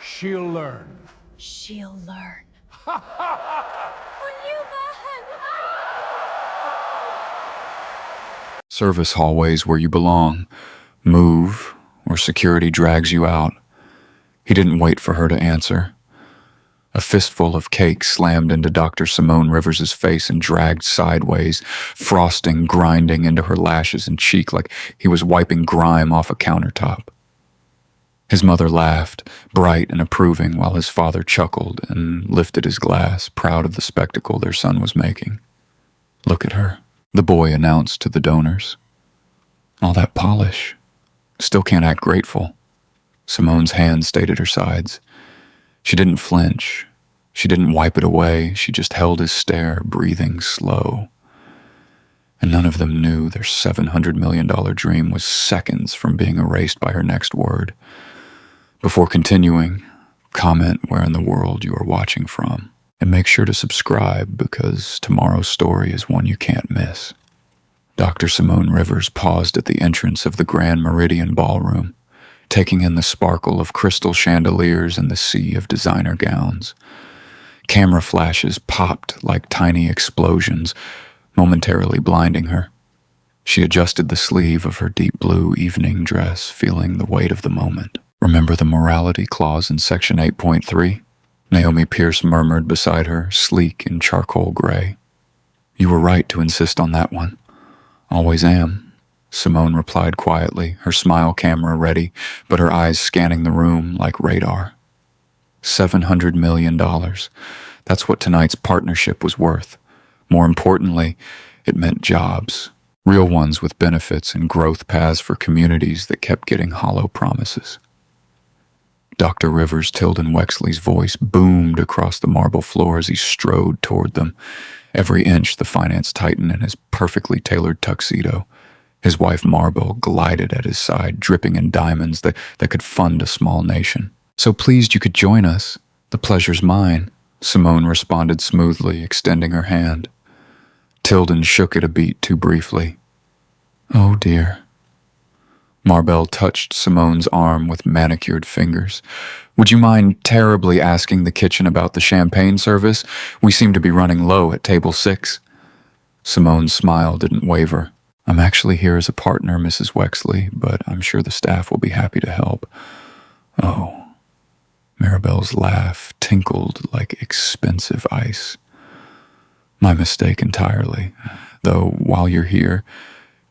She'll learn. She'll learn. Service hallways where you belong. Move, or security drags you out. He didn't wait for her to answer. A fistful of cake slammed into Dr. Simone Rivers' face and dragged sideways, frosting grinding into her lashes and cheek like he was wiping grime off a countertop. His mother laughed, bright and approving, while his father chuckled and lifted his glass, proud of the spectacle their son was making. "Look at her," the boy announced to the donors. "All that polish. Still can't act grateful." Simone's hand stayed at her sides. She didn't flinch. She didn't wipe it away. She just held his stare, breathing slow. And none of them knew their $700 million dream was seconds from being erased by her next word. Before continuing, comment where in the world you are watching from. And make sure to subscribe because tomorrow's story is one you can't miss. Dr. Simone Rivers paused at the entrance of the Grand Meridian Ballroom, taking in the sparkle of crystal chandeliers and the sea of designer gowns. Camera flashes popped like tiny explosions, momentarily blinding her. She adjusted the sleeve of her deep blue evening dress, feeling the weight of the moment. "Remember the morality clause in Section 8.3? Naomi Pierce murmured beside her, sleek in charcoal gray. "You were right to insist on that one." "Always am," Simone replied quietly, her smile camera ready, but her eyes scanning the room like radar. $700 million. That's what tonight's partnership was worth. More importantly, it meant jobs. Real ones with benefits and growth paths for communities that kept getting hollow promises. Dr. Rivers Tilden Wexley's voice boomed across the marble floor as he strode toward them, every inch the finance titan in his perfectly tailored tuxedo. His wife Marble glided at his side, dripping in diamonds that could fund a small nation. "So pleased you could join us. The pleasure's mine," Simone responded smoothly, extending her hand. Tilden shook it a beat too briefly. "Oh dear." Marble touched Simone's arm with manicured fingers. "Would you mind terribly asking the kitchen about the champagne service? We seem to be running low at table 6. Simone's smile didn't waver. "I'm actually here as a partner, Mrs. Wexley, but I'm sure the staff will be happy to help." "Oh." Maribel's laugh tinkled like expensive ice. "My mistake entirely. Though, while you're here,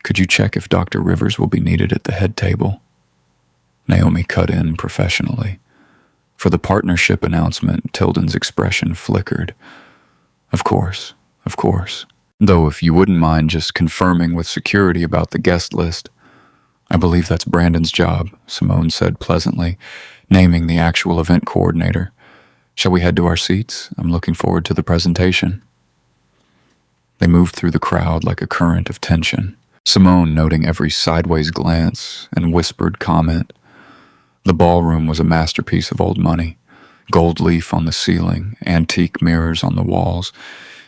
could you check if Dr. Rivers will be needed at the head table?" Naomi cut in professionally. For the partnership announcement, Tilden's expression flickered. Of course. Though if you wouldn't mind just confirming with security about the guest list." "I believe that's Brandon's job," Simone said pleasantly, naming the actual event coordinator. "Shall we head to our seats? I'm looking forward to the presentation." They moved through the crowd like a current of tension, Simone noting every sideways glance and whispered comment. The ballroom was a masterpiece of old money. Gold leaf on the ceiling, antique mirrors on the walls,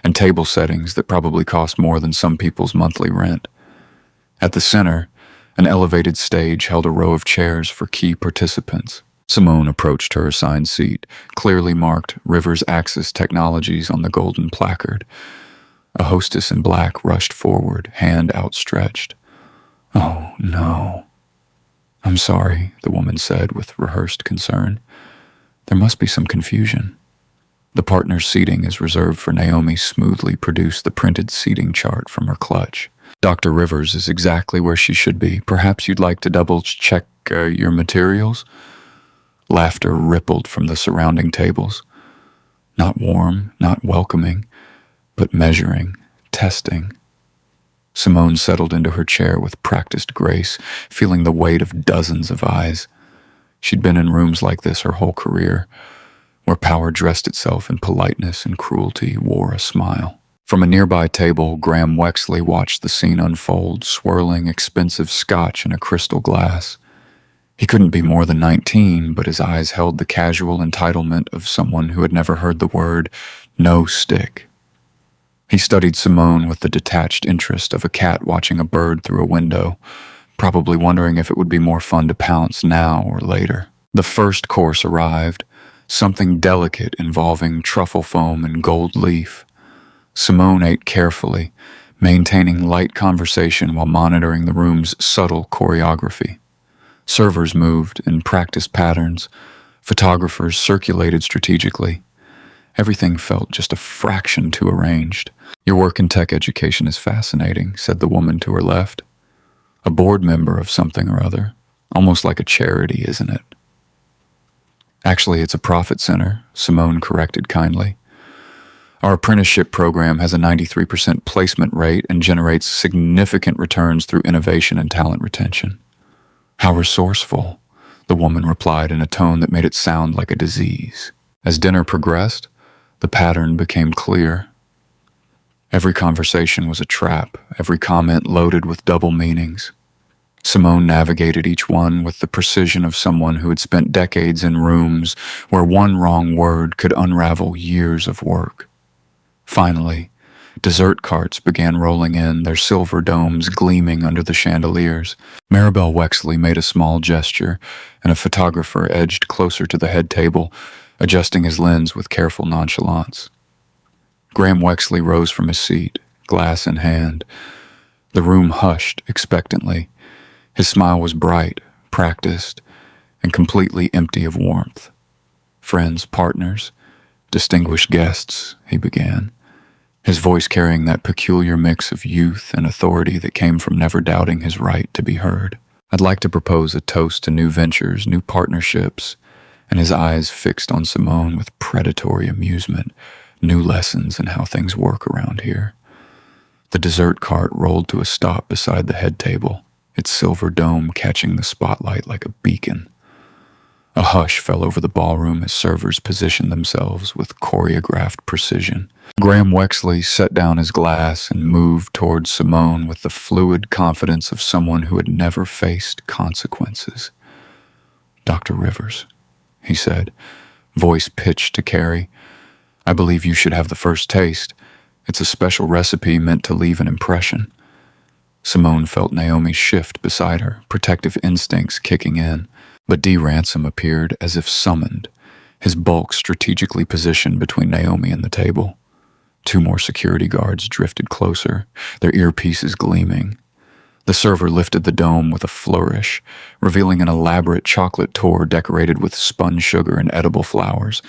and table settings that probably cost more than some people's monthly rent. At the center, an elevated stage held a row of chairs for key participants. Simone approached her assigned seat, clearly marked Rivers Access Technologies on the golden placard. A hostess in black rushed forward, hand outstretched. "Oh, no." "I'm sorry," the woman said with rehearsed concern. "There must be some confusion." The partner's seating is reserved for Naomi smoothly produced the printed seating chart from her clutch. "Dr. Rivers is exactly where she should be. Perhaps you'd like to double-check your materials?" Laughter rippled from the surrounding tables. Not warm, not welcoming, but measuring, testing. Simone settled into her chair with practiced grace, feeling the weight of dozens of eyes. She'd been in rooms like this her whole career, where power dressed itself in politeness and cruelty wore a smile. From a nearby table, Graham Wexley watched the scene unfold, swirling expensive scotch in a crystal glass. He couldn't be more than 19, but his eyes held the casual entitlement of someone who had never heard the word no stick. He studied Simone with the detached interest of a cat watching a bird through a window, probably wondering if it would be more fun to pounce now or later. The first course arrived, something delicate involving truffle foam and gold leaf. Simone ate carefully, maintaining light conversation while monitoring the room's subtle choreography. Servers moved in practiced patterns. Photographers circulated strategically. Everything felt just a fraction too arranged. "Your work in tech education is fascinating," said the woman to her left. "A board member of something or other. Almost like a charity, isn't it?" "Actually, it's a profit center," Simone corrected kindly. "Our apprenticeship program has a 93% placement rate and generates significant returns through innovation and talent retention." "How resourceful," the woman replied in a tone that made it sound like a disease. As dinner progressed, the pattern became clear. Every conversation was a trap, every comment loaded with double meanings. Simone navigated each one with the precision of someone who had spent decades in rooms where one wrong word could unravel years of work. Finally, dessert carts began rolling in, their silver domes gleaming under the chandeliers. Maribel Wexley made a small gesture, and a photographer edged closer to the head table, adjusting his lens with careful nonchalance. Graham Wexley rose from his seat, glass in hand. The room hushed expectantly. His smile was bright, practiced, and completely empty of warmth. "Friends, partners, distinguished guests," he began, his voice carrying that peculiar mix of youth and authority that came from never doubting his right to be heard. "I'd like to propose a toast to new ventures, new partnerships," and his eyes fixed on Simone with predatory amusement, "new lessons in how things work around here." The dessert cart rolled to a stop beside the head table, its silver dome catching the spotlight like a beacon. A hush fell over the ballroom as servers positioned themselves with choreographed precision. Graham Wexley set down his glass and moved towards Simone with the fluid confidence of someone who had never faced consequences. "Dr. Rivers," he said, voice pitched to Carrie, "I believe you should have the first taste. It's a special recipe meant to leave an impression." Simone felt Naomi shift beside her, protective instincts kicking in. But D. Ransom appeared as if summoned, his bulk strategically positioned between Naomi and the table. Two more security guards drifted closer, their earpieces gleaming. The server lifted the dome with a flourish, revealing an elaborate chocolate tour decorated with spun sugar and edible flowers.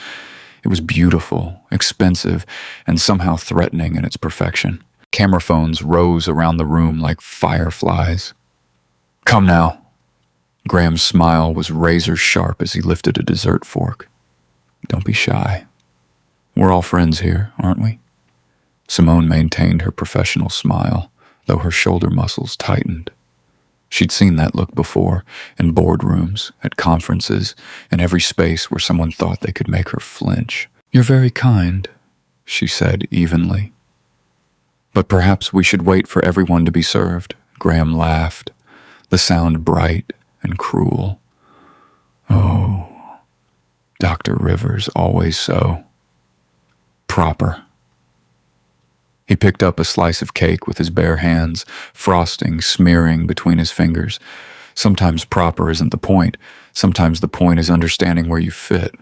It was beautiful, expensive, and somehow threatening in its perfection. Camera phones rose around the room like fireflies. "Come now." Graham's smile was razor sharp as he lifted a dessert fork. "Don't be shy. We're all friends here, aren't we?" Simone maintained her professional smile, though her shoulder muscles tightened. She'd seen that look before, in boardrooms, at conferences, in every space where someone thought they could make her flinch. "You're very kind," she said evenly. "But perhaps we should wait for everyone to be served," Graham laughed, the sound bright and cruel. "Oh, Dr. Rivers, always so proper." He picked up a slice of cake with his bare hands, frosting smearing between his fingers. Sometimes proper isn't the point. Sometimes the point is understanding where you fit.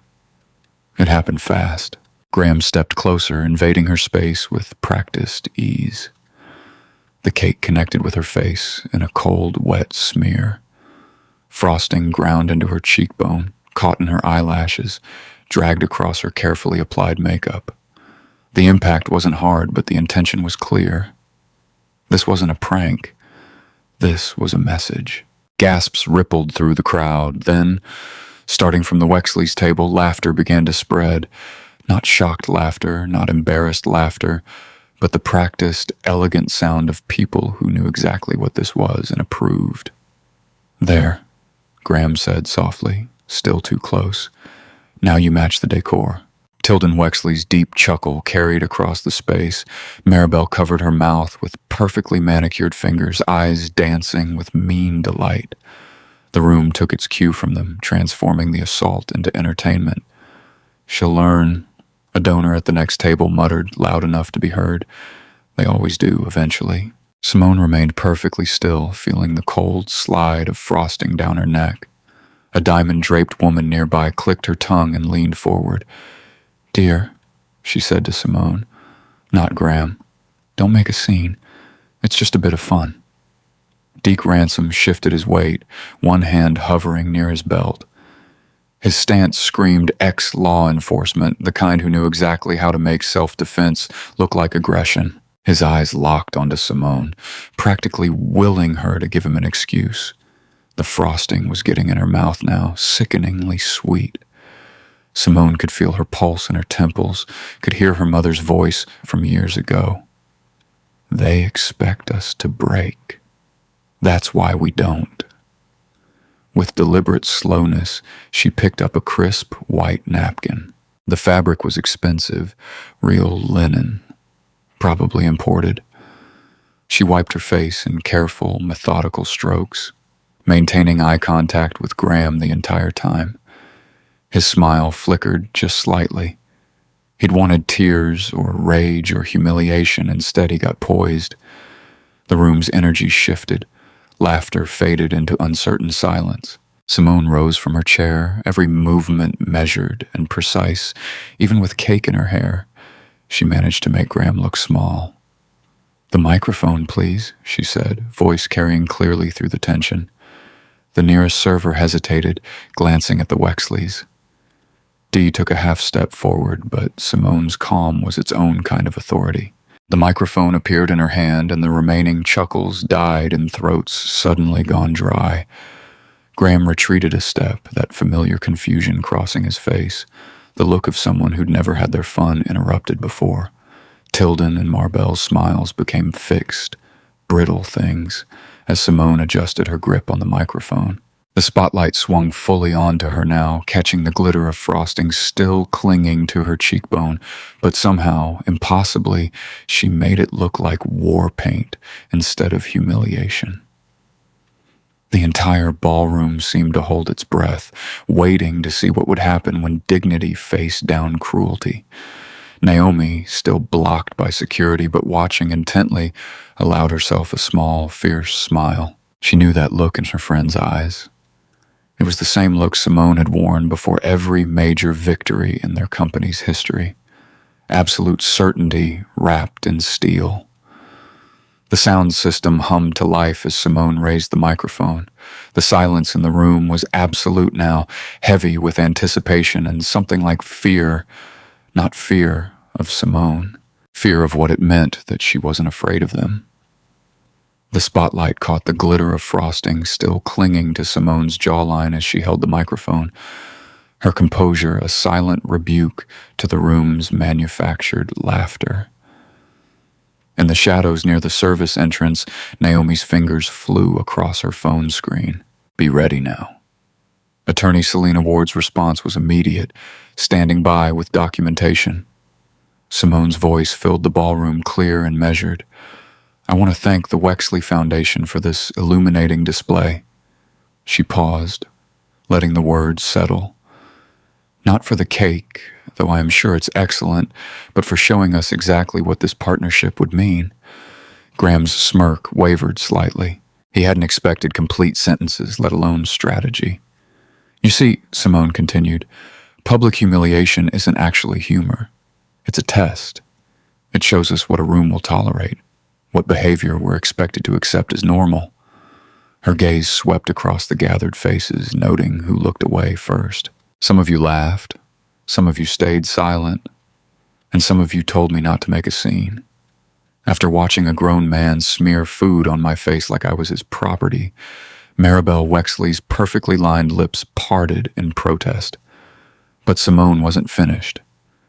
It happened fast. Graham stepped closer, invading her space with practiced ease. The cake connected with her face in a cold, wet smear. Frosting ground into her cheekbone, caught in her eyelashes, dragged across her carefully applied makeup. The impact wasn't hard, but the intention was clear. This wasn't a prank. This was a message. Gasps rippled through the crowd. Then, starting from the Wexley's table, laughter began to spread. Not shocked laughter, not embarrassed laughter, but the practiced, elegant sound of people who knew exactly what this was and approved. "There," Graham said softly, still too close. "Now you match the decor." Tilden Wexley's deep chuckle carried across the space. Maribel covered her mouth with perfectly manicured fingers, eyes dancing with mean delight. The room took its cue from them, transforming the assault into entertainment. "She'll learn," a donor at the next table muttered, loud enough to be heard. "They always do, eventually." Simone remained perfectly still, feeling the cold slide of frosting down her neck. A diamond-draped woman nearby clicked her tongue and leaned forward. "Dear," she said to Simone, "not Graham. Don't make a scene. It's just a bit of fun." Deke Ransom shifted his weight, one hand hovering near his belt. His stance screamed ex-law enforcement, the kind who knew exactly how to make self-defense look like aggression. His eyes locked onto Simone, practically willing her to give him an excuse. The frosting was getting in her mouth now, sickeningly sweet. Simone could feel her pulse in her temples, could hear her mother's voice from years ago. "They expect us to break. That's why we don't." With deliberate slowness, she picked up a crisp, white napkin. The fabric was expensive, real linen, probably imported. She wiped her face in careful, methodical strokes, maintaining eye contact with Graham the entire time. His smile flickered just slightly. He'd wanted tears or rage or humiliation. Instead, he got poised. The room's energy shifted. Laughter faded into uncertain silence. Simone rose from her chair, every movement measured and precise. Even with cake in her hair, she managed to make Graham look small. "The microphone, please," she said, voice carrying clearly through the tension. The nearest server hesitated, glancing at the Wexleys. Dee took a half step forward, but Simone's calm was its own kind of authority. The microphone appeared in her hand, and the remaining chuckles died in throats suddenly gone dry. Graham retreated a step, that familiar confusion crossing his face, the look of someone who'd never had their fun interrupted before. Tilden and Marbell's smiles became fixed, brittle things, as Simone adjusted her grip on the microphone. The spotlight swung fully onto her now, catching the glitter of frosting still clinging to her cheekbone, but somehow, impossibly, she made it look like war paint instead of humiliation. The entire ballroom seemed to hold its breath, waiting to see what would happen when dignity faced down cruelty. Naomi, still blocked by security but watching intently, allowed herself a small, fierce smile. She knew that look in her friend's eyes. It was the same look Simone had worn before every major victory in their company's history. Absolute certainty wrapped in steel. The sound system hummed to life as Simone raised the microphone. The silence in the room was absolute now, heavy with anticipation and something like fear. Not fear of Simone, fear of what it meant that she wasn't afraid of them. The spotlight caught the glitter of frosting still clinging to Simone's jawline as she held the microphone, her composure a silent rebuke to the room's manufactured laughter. In the shadows near the service entrance, Naomi's fingers flew across her phone screen. "Be ready now." Attorney Selena Ward's response was immediate, standing by with documentation. Simone's voice filled the ballroom clear and measured. "I want to thank the Wexley Foundation for this illuminating display." She paused, letting the words settle. "Not for the cake, though I am sure it's excellent, but for showing us exactly what this partnership would mean." Graham's smirk wavered slightly. He hadn't expected complete sentences, let alone strategy. "You see," Simone continued, "public humiliation isn't actually humor. It's a test. It shows us what a room will tolerate, what behavior we're expected to accept as normal." Her gaze swept across the gathered faces, noting who looked away first. "Some of you laughed, some of you stayed silent, and some of you told me not to make a scene. After watching a grown man smear food on my face like I was his property, Maribel Wexley's perfectly lined lips parted in protest. But Simone wasn't finished.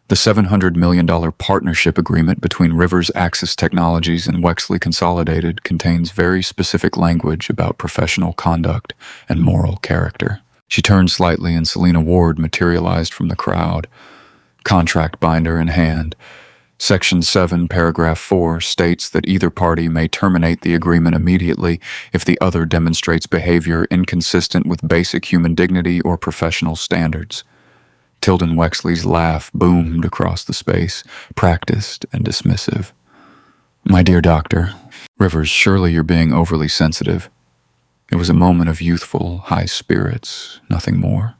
The $700 million partnership agreement between Rivers Axis Technologies and Wexley Consolidated contains very specific language about professional conduct and moral character. She turned slightly and Selena Ward materialized from the crowd, contract binder in hand. Section 7, paragraph 4 states that either party may terminate the agreement immediately if the other demonstrates behavior inconsistent with basic human dignity or professional standards. Tilden Wexley's laugh boomed across the space, practiced and dismissive. "My dear doctor, Rivers, surely you're being overly sensitive." It was a moment of youthful, high spirits, nothing more.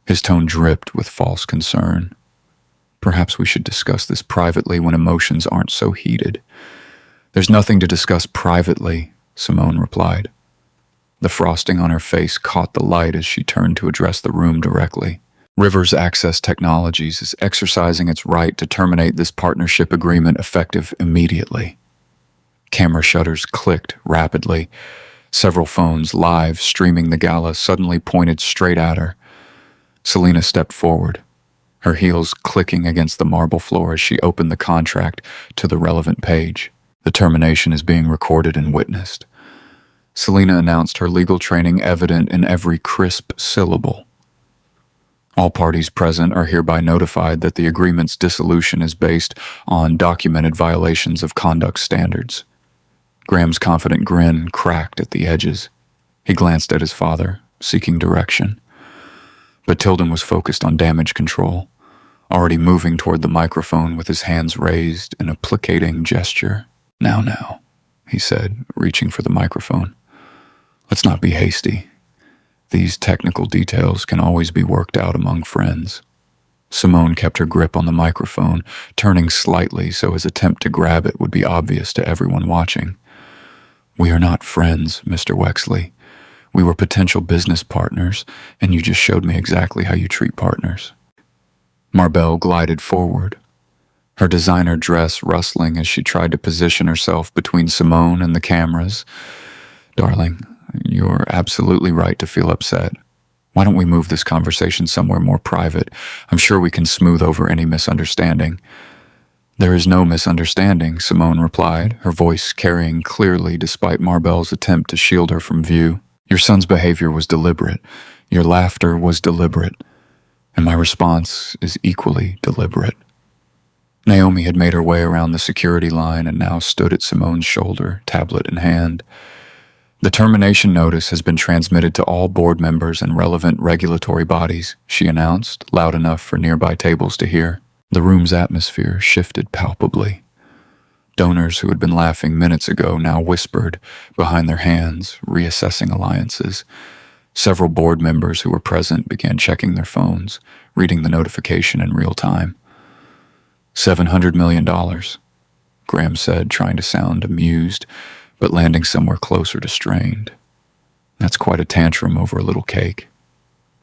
His tone dripped with false concern. Perhaps we should discuss this privately when emotions aren't so heated. There's nothing to discuss privately, Simone replied. The frosting on her face caught the light as she turned to address the room directly. Rivers Access Technologies is exercising its right to terminate this partnership agreement effective immediately. Camera shutters clicked rapidly. Several phones, live streaming the gala, suddenly pointed straight at her. Selena stepped forward, her heels clicking against the marble floor as she opened the contract to the relevant page. The termination is being recorded and witnessed. Selena announced, her legal training evident in every crisp syllable. All parties present are hereby notified that the agreement's dissolution is based on documented violations of conduct standards. Graham's confident grin cracked at the edges. He glanced at his father, seeking direction. But Tilden was focused on damage control, already moving toward the microphone with his hands raised in a placating gesture. Now, he said, reaching for the microphone. Let's not be hasty. These technical details can always be worked out among friends. Simone kept her grip on the microphone, turning slightly so his attempt to grab it would be obvious to everyone watching. We are not friends, Mr. Wexley. We were potential business partners, and you just showed me exactly how you treat partners. Marbell glided forward, her designer dress rustling as she tried to position herself between Simone and the cameras. Darling, you're absolutely right to feel upset. Why don't we move this conversation somewhere more private? I'm sure we can smooth over any misunderstanding. There is no misunderstanding, Simone replied, her voice carrying clearly despite Marbell's attempt to shield her from view. Your son's behavior was deliberate. Your laughter was deliberate. And my response is equally deliberate. Naomi had made her way around the security line and now stood at Simone's shoulder, tablet in hand. The termination notice has been transmitted to all board members and relevant regulatory bodies, she announced, loud enough for nearby tables to hear. The room's atmosphere shifted palpably. Donors who had been laughing minutes ago now whispered behind their hands, reassessing alliances. Several board members who were present began checking their phones, reading the notification in real time. $700 million, Graham said, trying to sound amused, but landing somewhere closer to strained. That's quite a tantrum over a little cake.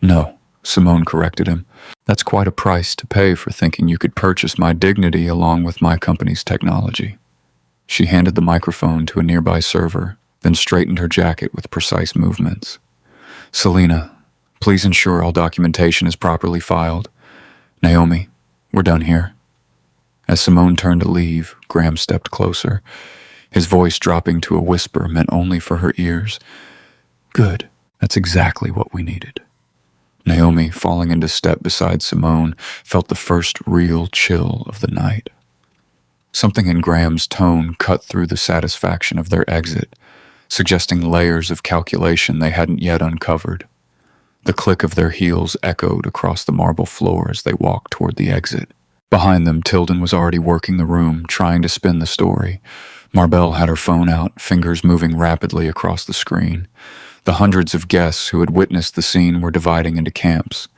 No, Simone corrected him. That's quite a price to pay for thinking you could purchase my dignity along with my company's technology. She handed the microphone to a nearby server, then straightened her jacket with precise movements. Selena, please ensure all documentation is properly filed. Naomi, we're done here. As Simone turned to leave, Graham stepped closer, his voice dropping to a whisper meant only for her ears. Good, that's exactly what we needed. Naomi, falling into step beside Simone, felt the first real chill of the night. Something in Graham's tone cut through the satisfaction of their exit, suggesting layers of calculation they hadn't yet uncovered. The click of their heels echoed across the marble floor as they walked toward the exit. Behind them, Tilden was already working the room, trying to spin the story. Marbell had her phone out, fingers moving rapidly across the screen. The hundreds of guests who had witnessed the scene were dividing into camps,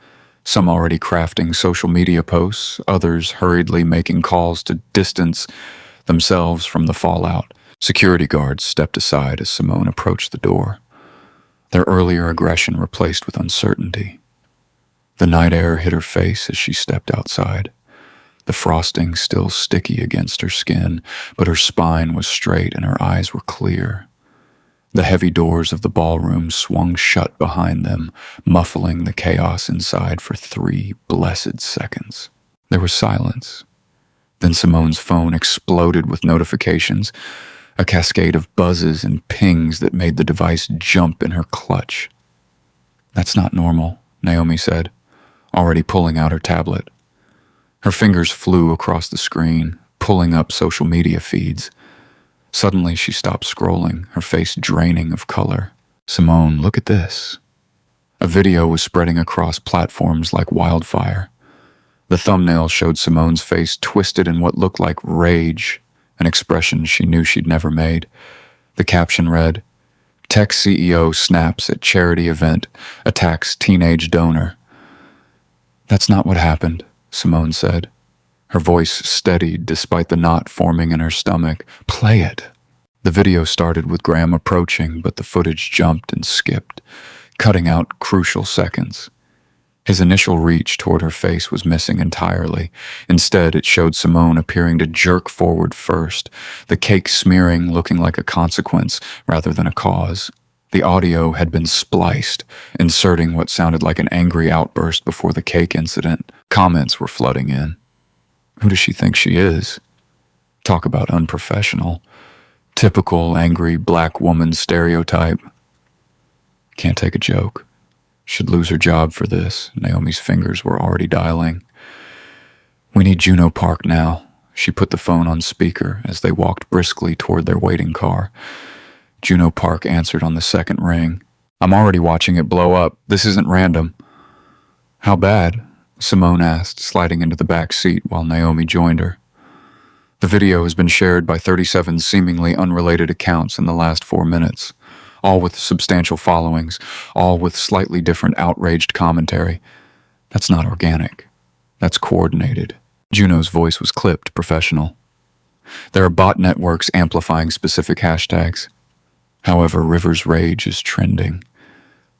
some already crafting social media posts, others hurriedly making calls to distance themselves from the fallout. Security guards stepped aside as Simone approached the door, their earlier aggression replaced with uncertainty. The night air hit her face as she stepped outside. The frosting still sticky against her skin, but her spine was straight and her eyes were clear. The heavy doors of the ballroom swung shut behind them, muffling the chaos inside for 3 blessed seconds. There was silence. Then Simone's phone exploded with notifications, a cascade of buzzes and pings that made the device jump in her clutch. That's not normal, Naomi said, already pulling out her tablet. Her fingers flew across the screen, pulling up social media feeds. Suddenly, she stopped scrolling, her face draining of color. Simone, look at this. A video was spreading across platforms like wildfire. The thumbnail showed Simone's face twisted in what looked like rage, an expression she knew she'd never made. The caption read, Tech CEO snaps at charity event, attacks teenage donor. That's not what happened, Simone said. Her voice steadied despite the knot forming in her stomach. Play it. The video started with Graham approaching, but the footage jumped and skipped, cutting out crucial seconds. His initial reach toward her face was missing entirely. Instead, it showed Simone appearing to jerk forward first, the cake smearing looking like a consequence rather than a cause. The audio had been spliced, inserting what sounded like an angry outburst before the cake incident. Comments were flooding in. Who does she think she is? Talk about unprofessional. Typical angry black woman stereotype. Can't take a joke. Should lose her job for this. Naomi's fingers were already dialing. We need Juno Park now. She put the phone on speaker as they walked briskly toward their waiting car. Juno Park answered on the second ring. I'm already watching it blow up. This isn't random. How bad? Simone asked, sliding into the back seat while Naomi joined her. The video has been shared by 37 seemingly unrelated accounts in the last 4 minutes, all with substantial followings, all with slightly different outraged commentary. That's not organic. That's coordinated. Juno's voice was clipped, professional. There are bot networks amplifying specific hashtags. However, River's rage is trending.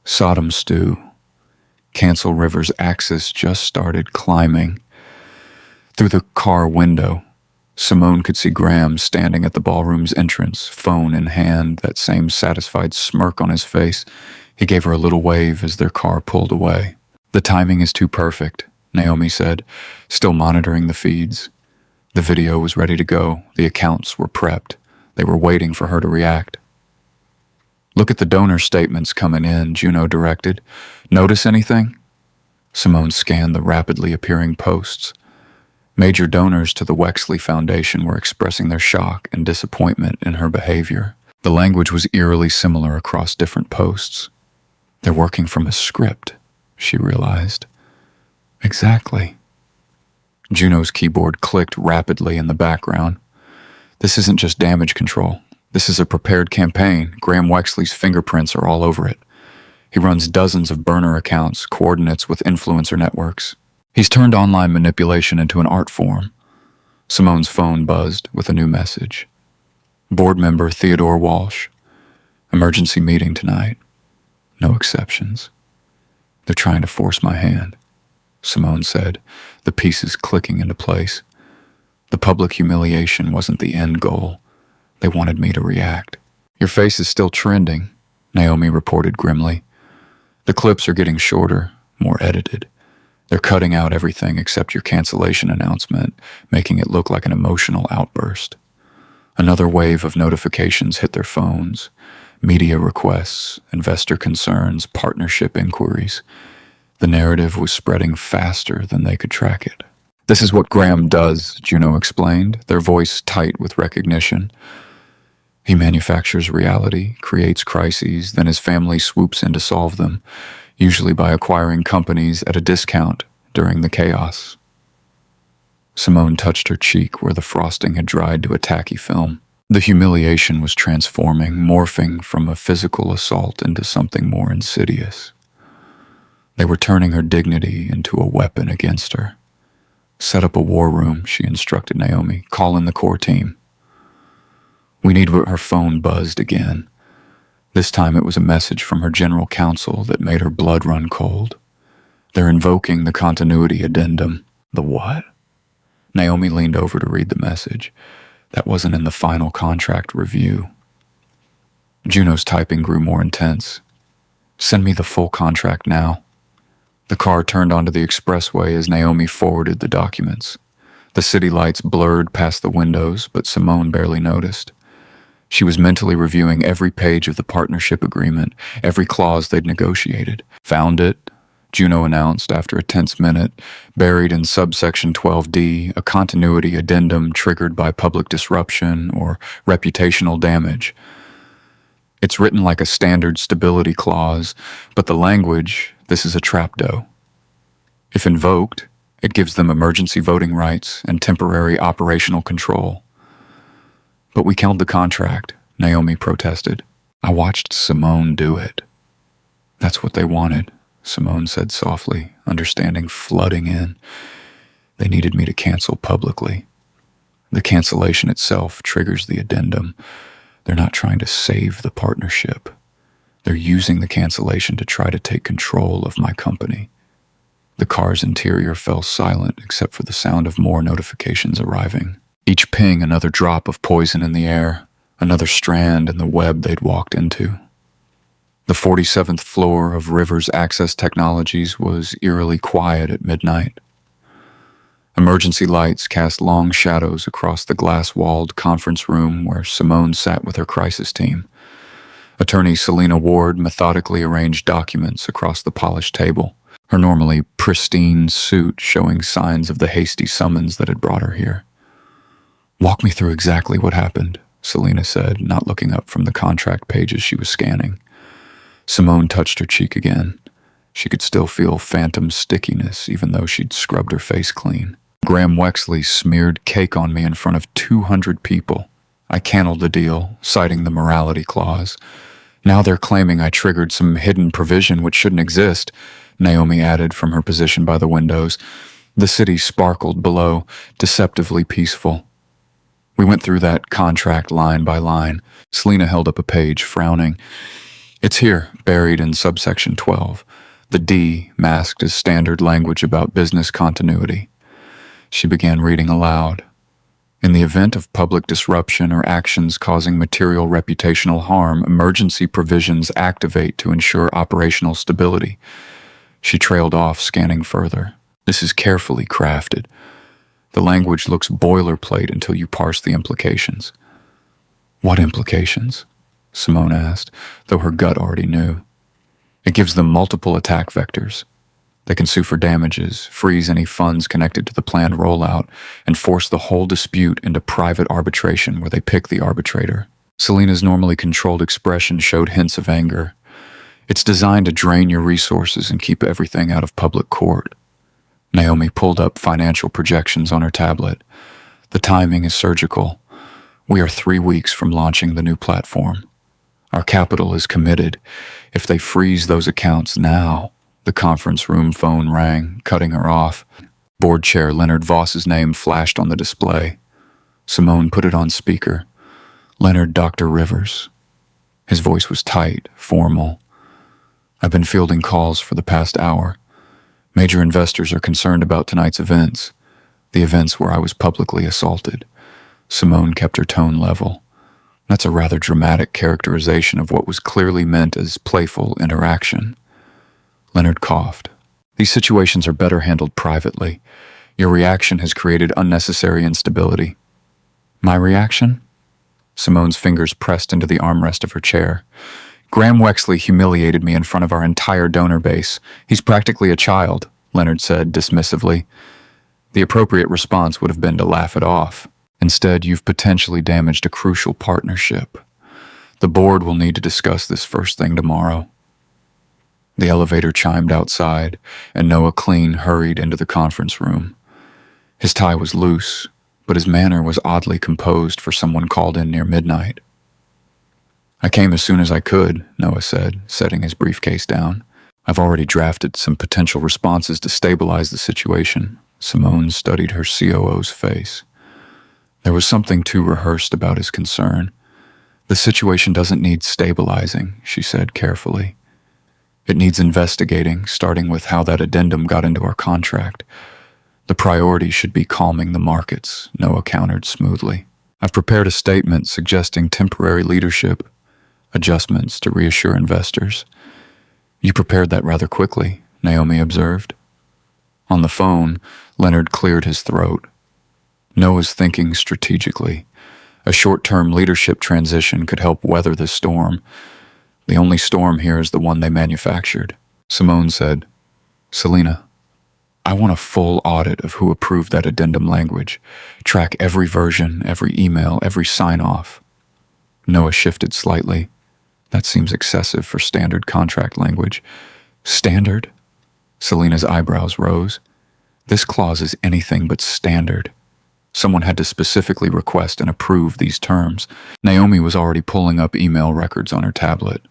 Sodom stew. Cancel River's axis just started climbing. Through the car window, Simone could see Graham standing at the ballroom's entrance, phone in hand, that same satisfied smirk on his face. He gave her a little wave as their car pulled away. The timing is too perfect, Naomi said, still monitoring the feeds. The video was ready to go. The accounts were prepped. They were waiting for her to react. Look at the donor statements coming in, Juno directed. Notice anything? Simone scanned the rapidly appearing posts. Major donors to the Wexley Foundation were expressing their shock and disappointment in her behavior. The language was eerily similar across different posts. They're working from a script, she realized. Exactly. Juno's keyboard clicked rapidly in the background. This isn't just damage control. This is a prepared campaign. Graham Wexley's fingerprints are all over it. He runs dozens of burner accounts, coordinates with influencer networks. He's turned online manipulation into an art form. Simone's phone buzzed with a new message. Board member Theodore Walsh. Emergency meeting tonight. No exceptions. They're trying to force my hand, Simone said, the pieces clicking into place. The public humiliation wasn't the end goal. They wanted me to react. Your face is still trending, Naomi reported grimly. The clips are getting shorter, more edited. They're cutting out everything except your cancellation announcement, making it look like an emotional outburst. Another wave of notifications hit their phones. Media requests, investor concerns, partnership inquiries. The narrative was spreading faster than they could track it. This is what Graham does, Juno explained, their voice tight with recognition. He manufactures reality, creates crises, then his family swoops in to solve them, usually by acquiring companies at a discount during the chaos. Simone touched her cheek where the frosting had dried to a tacky film. The humiliation was transforming, morphing from a physical assault into something more insidious. They were turning her dignity into a weapon against her. Set up a war room, she instructed Naomi. Call in the core team. We need. Her phone buzzed again. This time it was a message from her general counsel that made her blood run cold. They're invoking the continuity addendum. The what? Naomi leaned over to read the message. That wasn't in the final contract review. Juno's typing grew more intense. Send me the full contract now. The car turned onto the expressway as Naomi forwarded the documents. The city lights blurred past the windows, but Simone barely noticed. She was mentally reviewing every page of the partnership agreement, every clause they'd negotiated. Found it, Juno announced after a tense minute, buried in subsection 12D, a continuity addendum triggered by public disruption or reputational damage. It's written like a standard stability clause, but the language, this is a trapdoor. If invoked, it gives them emergency voting rights and temporary operational control. But we killed the contract, Naomi protested. I watched Simone do it. That's what they wanted, Simone said softly, understanding flooding in. They needed me to cancel publicly. The cancellation itself triggers the addendum. They're not trying to save the partnership. They're using the cancellation to try to take control of my company. The car's interior fell silent except for the sound of more notifications arriving. Each ping another drop of poison in the air, another strand in the web they'd walked into. The 47th floor of Rivers Access Technologies was eerily quiet at midnight. Emergency lights cast long shadows across the glass-walled conference room where Simone sat with her crisis team. Attorney Selena Ward methodically arranged documents across the polished table, her normally pristine suit showing signs of the hasty summons that had brought her here. "Walk me through exactly what happened," Selena said, not looking up from the contract pages she was scanning. Simone touched her cheek again. She could still feel phantom stickiness, even though she'd scrubbed her face clean. "Graham Wexley smeared cake on me in front of 200 people. I canceled the deal, citing the morality clause. Now they're claiming I triggered some hidden provision which shouldn't exist," Naomi added from her position by the windows. The city sparkled below, deceptively peaceful. "We went through that contract line by line." Selena held up a page, frowning. "It's here, buried in subsection 12. The D masked as standard language about business continuity." She began reading aloud. "In the event of public disruption or actions causing material reputational harm, emergency provisions activate to ensure operational stability." She trailed off, scanning further. "This is carefully crafted. The language looks boilerplate until you parse the implications." "What implications?" Simone asked, though her gut already knew. "It gives them multiple attack vectors. They can sue for damages, freeze any funds connected to the planned rollout, and force the whole dispute into private arbitration where they pick the arbitrator." Selena's normally controlled expression showed hints of anger. "It's designed to drain your resources and keep everything out of public court." Naomi pulled up financial projections on her tablet. "The timing is surgical. We are 3 weeks from launching the new platform. Our capital is committed. If they freeze those accounts now..." The conference room phone rang, cutting her off. Board chair Leonard Voss's name flashed on the display. Simone put it on speaker. "Leonard Dr. Rivers." His voice was tight, formal. "I've been fielding calls for the past hour. Major investors are concerned about tonight's events, the events where I was publicly assaulted." Simone kept her tone level. "That's a rather dramatic characterization of what was clearly meant as playful interaction." Leonard coughed. "These situations are better handled privately. Your reaction has created unnecessary instability." "My reaction?" Simone's fingers pressed into the armrest of her chair. "Graham Wexley humiliated me in front of our entire donor base. He's practically a child," Leonard said dismissively. The appropriate response would have been to laugh it off. "Instead, you've potentially damaged a crucial partnership. The board will need to discuss this first thing tomorrow." The elevator chimed outside, and Noah Clean hurried into the conference room. His tie was loose, but his manner was oddly composed for someone called in near midnight. "I came as soon as I could," Noah said, setting his briefcase down. "I've already drafted some potential responses to stabilize the situation." Simone studied her COO's face. There was something too rehearsed about his concern. "The situation doesn't need stabilizing," she said carefully. "It needs investigating, starting with how that addendum got into our contract. The priority should be calming the markets," Noah countered smoothly. "I've prepared a statement suggesting temporary leadership adjustments to reassure investors." "You prepared that rather quickly," Naomi observed. On the phone, Leonard cleared his throat. Noah's thinking strategically. A short-term leadership transition could help weather the storm. The only storm here is the one they manufactured. Simone said, "Selena, I want a full audit of who approved that addendum language. Track every version, every email, every sign-off." Noah shifted slightly. "That seems excessive for standard contract language." "Standard?" Selena's eyebrows rose. "This clause is anything but standard." Someone had to specifically request and approve these terms. Naomi was already pulling up email records on her tablet.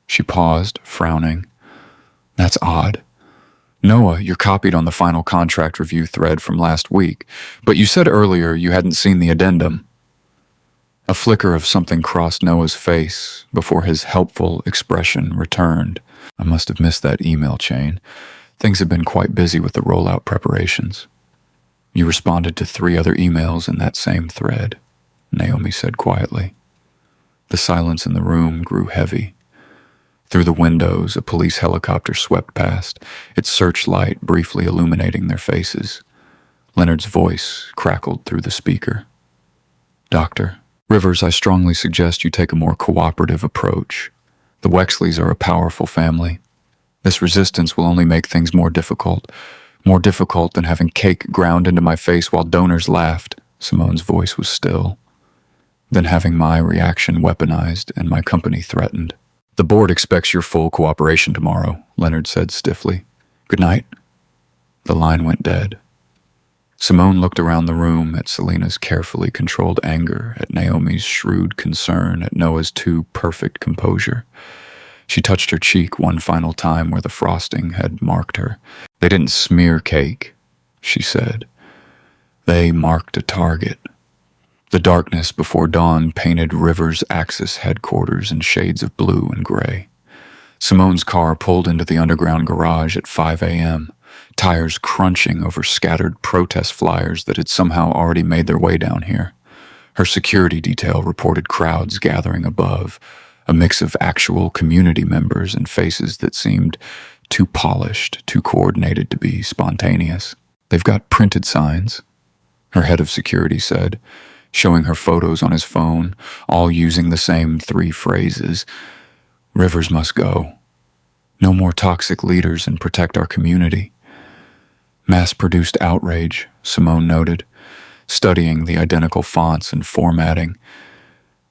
She paused, frowning. That's odd. Noah, you're copied on the final contract review thread from last week, but you said earlier you hadn't seen the addendum. A flicker of something crossed Noah's face before his helpful expression returned. I must have missed that email chain. Things have been quite busy with the rollout preparations. You responded to 3 other emails in that same thread, Naomi said quietly. The silence in the room grew heavy. Through the windows, a police helicopter swept past, its searchlight briefly illuminating their faces. Leonard's voice crackled through the speaker. Doctor, Rivers, I strongly suggest you take a more cooperative approach. The Wexleys are a powerful family. This resistance will only make things more difficult than having cake ground into my face while donors laughed. Simone's voice was still. Than having my reaction weaponized and my company threatened. The board expects your full cooperation tomorrow, Leonard said stiffly. Good night. The line went dead. Simone looked around the room at Selena's carefully controlled anger, at Naomi's shrewd concern, at Noah's too perfect composure. She touched her cheek one final time where the frosting had marked her. They didn't smear cake, she said. They marked a target. The darkness before dawn painted Rivers' Axis headquarters in shades of blue and gray. Simone's car pulled into the underground garage at 5 a.m., tires crunching over scattered protest flyers that had somehow already made their way down here. Her security detail reported crowds gathering above, a mix of actual community members and faces that seemed too polished, too coordinated to be spontaneous. They've got printed signs, her head of security said, showing her photos on his phone, all using the same 3 phrases. Rivers must go. No more toxic leaders and protect our community. Mass-produced outrage, Simone noted, studying the identical fonts and formatting.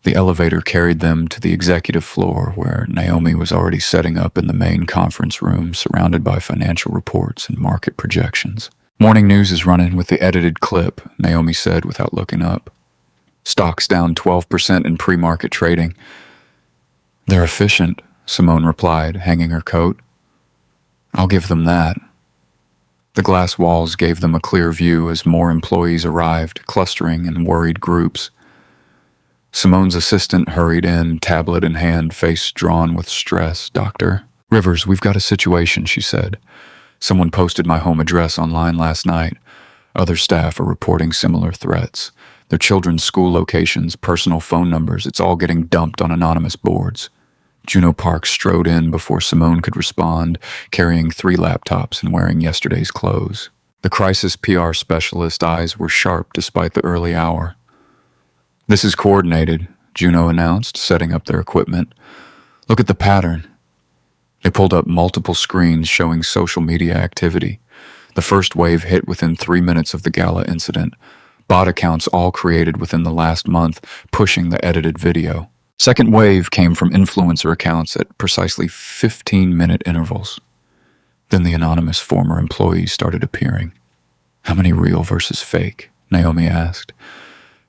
The elevator carried them to the executive floor where Naomi was already setting up in the main conference room surrounded by financial reports and market projections. Morning news is running with the edited clip, Naomi said without looking up. Stocks down 12% in pre-market trading. They're efficient, Simone replied, hanging her coat. I'll give them that. The glass walls gave them a clear view as more employees arrived, clustering in worried groups. Simone's assistant hurried in, tablet in hand, face drawn with stress. Doctor, Rivers, we've got a situation, she said. Someone posted my home address online last night. Other staff are reporting similar threats. Their children's school locations, personal phone numbers, it's all getting dumped on anonymous boards. Juno Parks strode in before Simone could respond, carrying 3 laptops and wearing yesterday's clothes. The crisis PR specialist's eyes were sharp despite the early hour. This is coordinated, Juno announced, setting up their equipment. Look at the pattern. They pulled up multiple screens showing social media activity. The first wave hit within 3 minutes of the gala incident. Bot accounts all created within the last month, pushing the edited video. Second wave came from influencer accounts at precisely 15-minute intervals. Then the anonymous former employees started appearing. How many real versus fake? Naomi asked.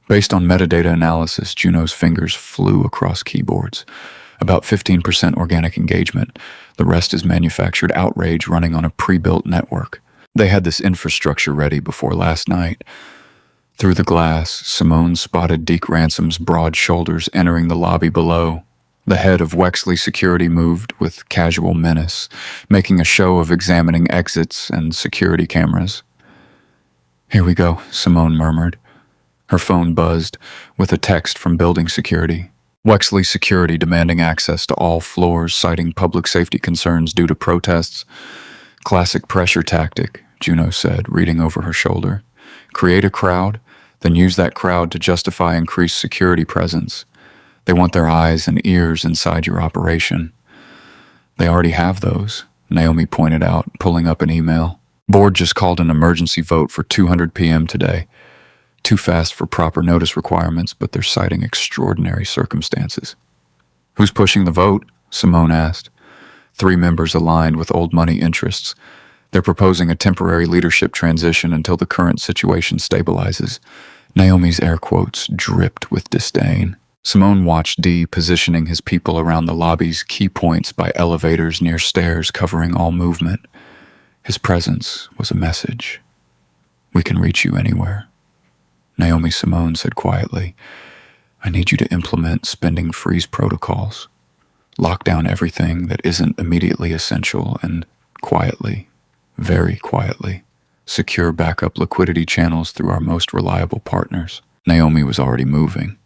Based on metadata analysis, Juno's fingers flew across keyboards. About 15% organic engagement. The rest is manufactured outrage running on a pre-built network. They had this infrastructure ready before last night. Through the glass, Simone spotted Deke Ransom's broad shoulders entering the lobby below. The head of Wexley Security moved with casual menace, making a show of examining exits and security cameras. Here we go, Simone murmured. Her phone buzzed with a text from building security. Wexley Security demanding access to all floors, citing public safety concerns due to protests. Classic pressure tactic, Juno said, reading over her shoulder. Create a crowd, then use that crowd to justify increased security presence. They want their eyes and ears inside your operation. They already have those, Naomi pointed out, pulling up an email. Board just called an emergency vote for 200 p.m. today. Too fast for proper notice requirements, but they're citing extraordinary circumstances. Who's pushing the vote? Simone asked. 3 members aligned with old money interests. They're proposing a temporary leadership transition until the current situation stabilizes. Naomi's air quotes dripped with disdain. Simone watched Dee positioning his people around the lobby's key points by elevators near stairs covering all movement. His presence was a message. "We can reach you anywhere." Naomi Simone said quietly, "I need you to implement spending freeze protocols. Lock down everything that isn't immediately essential and quietly, very quietly, secure backup liquidity channels through our most reliable partners." Naomi was already moving.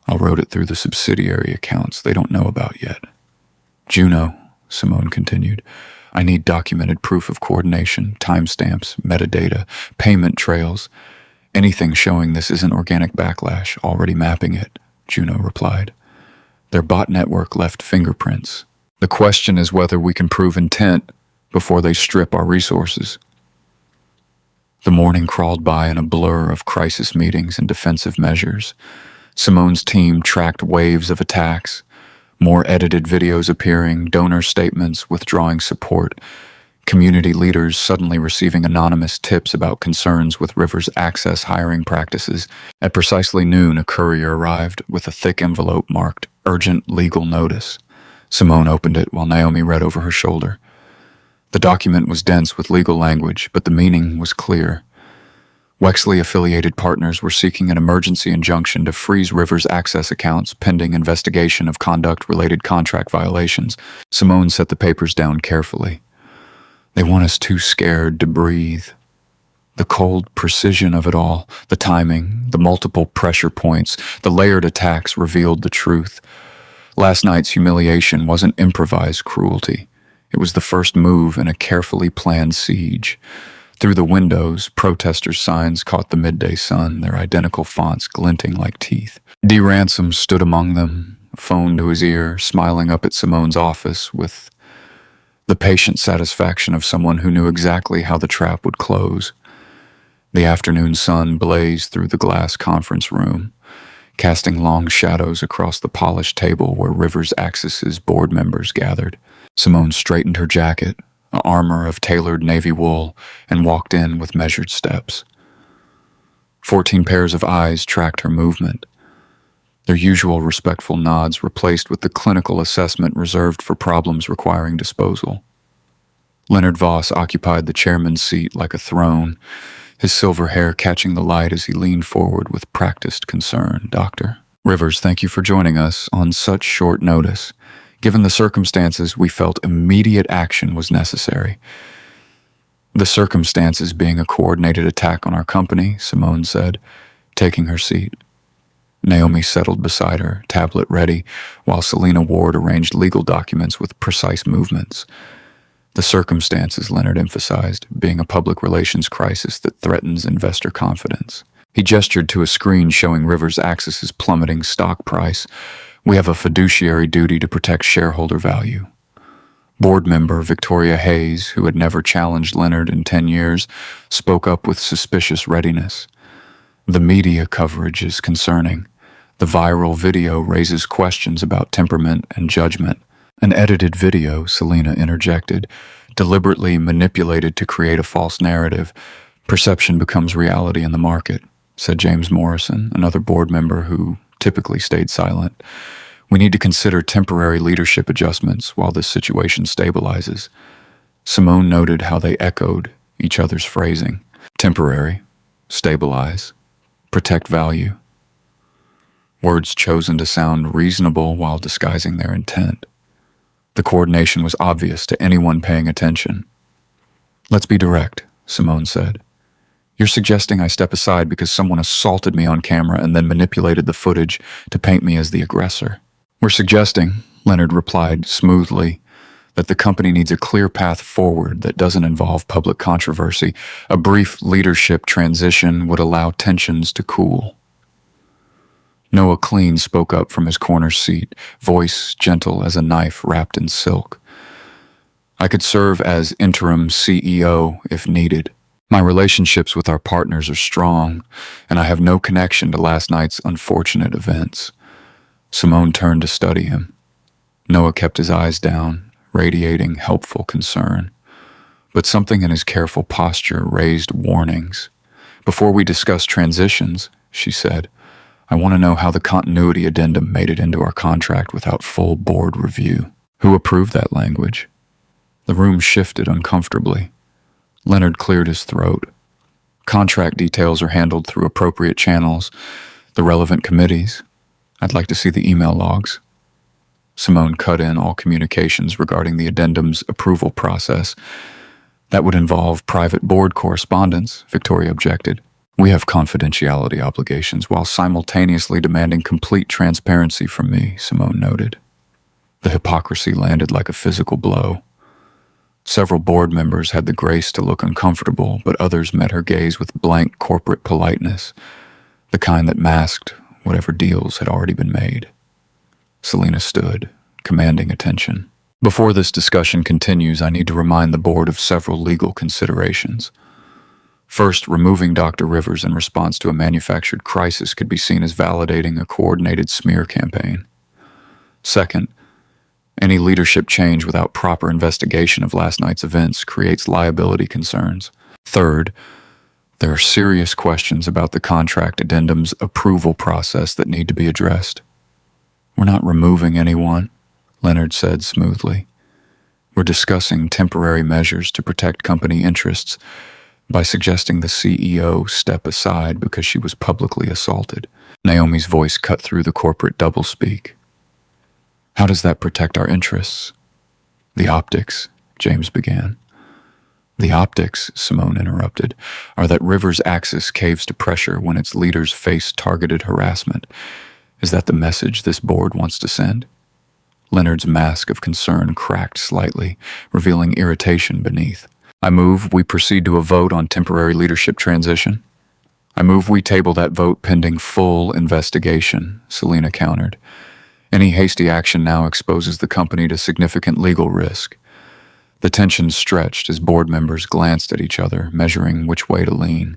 "I'll route it through the subsidiary accounts they don't know about yet." "Juno," Simone continued, "I need documented proof of coordination, timestamps, metadata, payment trails. Anything showing this isn't organic backlash, already mapping it," Juno replied. "Their bot network left fingerprints. The question is whether we can prove intent before they strip our resources." The morning crawled by in a blur of crisis meetings and defensive measures. Simone's team tracked waves of attacks, more edited videos appearing, donor statements withdrawing support, community leaders suddenly receiving anonymous tips about concerns with River's access hiring practices. At precisely noon, a courier arrived with a thick envelope marked "Urgent Legal Notice." Simone opened it while Naomi read over her shoulder. The document was dense with legal language, but the meaning was clear. Wexley-affiliated partners were seeking an emergency injunction to freeze River's access accounts pending investigation of conduct-related contract violations. Simone set the papers down carefully. "They want us too scared to breathe." The cold precision of it all, the timing, the multiple pressure points, the layered attacks revealed the truth. Last night's humiliation wasn't improvised cruelty. It was the first move in a carefully planned siege. Through the windows, protesters' signs caught the midday sun, their identical fonts glinting like teeth. D. Ransom stood among them, a phone to his ear, smiling up at Simone's office with the patient satisfaction of someone who knew exactly how the trap would close. The afternoon sun blazed through the glass conference room, casting long shadows across the polished table where Rivers Axis's board members gathered. Simone straightened her jacket, an armor of tailored navy wool, and walked in with measured steps. 14 pairs of eyes tracked her movement, their usual respectful nods replaced with the clinical assessment reserved for problems requiring disposal. Leonard Voss occupied the chairman's seat like a throne, his silver hair catching the light as he leaned forward with practiced concern. "Doctor Rivers, thank you for joining us on such short notice. Given the circumstances, we felt immediate action was necessary." "The circumstances being a coordinated attack on our company," Simone said, taking her seat. Naomi settled beside her, tablet ready, while Selena Ward arranged legal documents with precise movements. "The circumstances," Leonard emphasized, "being a public relations crisis that threatens investor confidence." He gestured to a screen showing Rivers Axis's plummeting stock price. "We have a fiduciary duty to protect shareholder value." Board member Victoria Hayes, who had never challenged Leonard in 10 years, spoke up with suspicious readiness. "The media coverage is concerning. The viral video raises questions about temperament and judgment." "An edited video," Selena interjected, "deliberately manipulated to create a false narrative. Perception becomes reality in the market," said James Morrison, another board member who typically stayed silent. "We need to consider temporary leadership adjustments while this situation stabilizes." Simone noted how they echoed each other's phrasing. Temporary, stabilize, protect value. Words chosen to sound reasonable while disguising their intent. The coordination was obvious to anyone paying attention. "Let's be direct," Simone said. "You're suggesting I step aside because someone assaulted me on camera and then manipulated the footage to paint me as the aggressor." "We're suggesting," Leonard replied smoothly, "that the company needs a clear path forward that doesn't involve public controversy. A brief leadership transition would allow tensions to cool." Noah Clean spoke up from his corner seat, voice gentle as a knife wrapped in silk. "I could serve as interim CEO if needed. My relationships with our partners are strong, and I have no connection to last night's unfortunate events." Simone turned to study him. Noah kept his eyes down, radiating helpful concern. but something in his careful posture raised warnings. "Before we discuss transitions," she said, "I want to know how the continuity addendum made it into our contract without full board review. Who approved that language?" The room shifted uncomfortably. Leonard cleared his throat. "Contract details are handled through appropriate channels, the relevant committees. I'd like to see the email logs." Simone cut in all communications regarding the addendum's approval process. "That would involve private board correspondence," Victoria objected. "We have confidentiality obligations while simultaneously demanding complete transparency from me," Simone noted. The hypocrisy landed like a physical blow. Several board members had the grace to look uncomfortable, but others met her gaze with blank corporate politeness, the kind that masked whatever deals had already been made. Selena stood, commanding attention. "Before this discussion continues, I need to remind the board of several legal considerations. First, removing Dr. Rivers in response to a manufactured crisis could be seen as validating a coordinated smear campaign. Second, any leadership change without proper investigation of last night's events creates liability concerns. Third, there are serious questions about the contract addendum's approval process that need to be addressed." "We're not removing anyone," Leonard said smoothly. "We're discussing temporary measures to protect company interests by suggesting the CEO step aside because she was publicly assaulted." Naomi's voice cut through the corporate doublespeak. "How does that protect our interests?" "The optics," James began. "The optics," Simone interrupted, "are that Rivers' axis caves to pressure when its leaders face targeted harassment. Is that the message this board wants to send?" Leonard's mask of concern cracked slightly, revealing irritation beneath. "I move we proceed to a vote on temporary leadership transition." "I move we table that vote pending full investigation," Selena countered. "Any hasty action now exposes the company to significant legal risk." The tension stretched as board members glanced at each other, measuring which way to lean.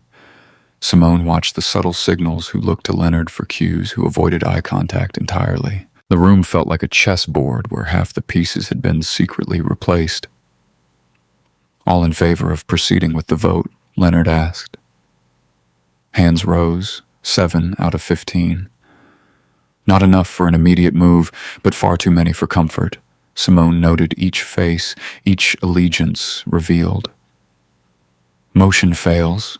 Simone watched the subtle signals who looked to Leonard for cues, who avoided eye contact entirely. The room felt like a chessboard where half the pieces had been secretly replaced. "All in favor of proceeding with the vote?" Leonard asked. Hands rose, 7 out of 15. "Not enough for an immediate move, but far too many for comfort." Simone noted each face, each allegiance revealed. "Motion fails,"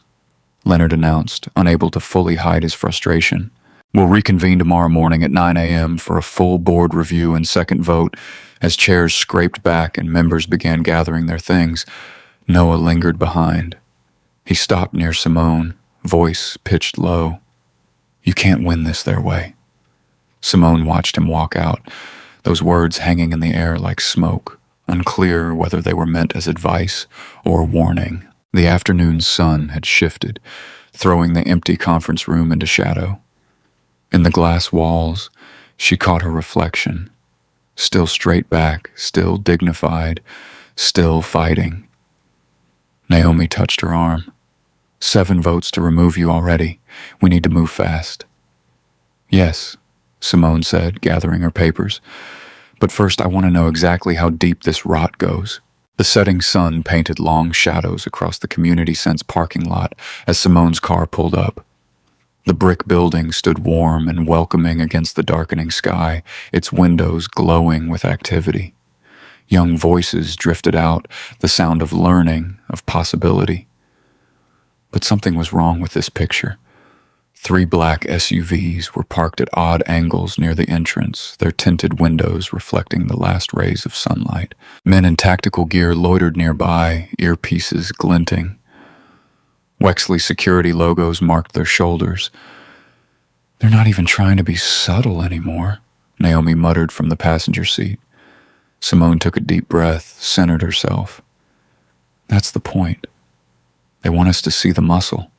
Leonard announced, unable to fully hide his frustration. "We'll reconvene tomorrow morning at 9 a.m. for a full board review and second vote." As chairs scraped back and members began gathering their things, Noah lingered behind. He stopped near Simone, voice pitched low. "You can't win this their way." Simone watched him walk out, those words hanging in the air like smoke, unclear whether they were meant as advice or warning. The afternoon sun had shifted, throwing the empty conference room into shadow. In the glass walls, she caught her reflection, still straight back, still dignified, still fighting. Naomi touched her arm. 7 votes to remove you already. We need to move fast." "Yes," Simone said, gathering her papers. "But first I want to know exactly how deep this rot goes." The setting sun painted long shadows across the Community Sense parking lot as Simone's car pulled up. The brick building stood warm and welcoming against the darkening sky, its windows glowing with activity. Young voices drifted out, the sound of learning, of possibility. But something was wrong with this picture. 3 black SUVs were parked at odd angles near the entrance, their tinted windows reflecting the last rays of sunlight. Men in tactical gear loitered nearby, earpieces glinting. Wexley security logos marked their shoulders. "They're not even trying to be subtle anymore," Naomi muttered from the passenger seat. Simone took a deep breath, centered herself. "That's the point. They want us to see the muscle."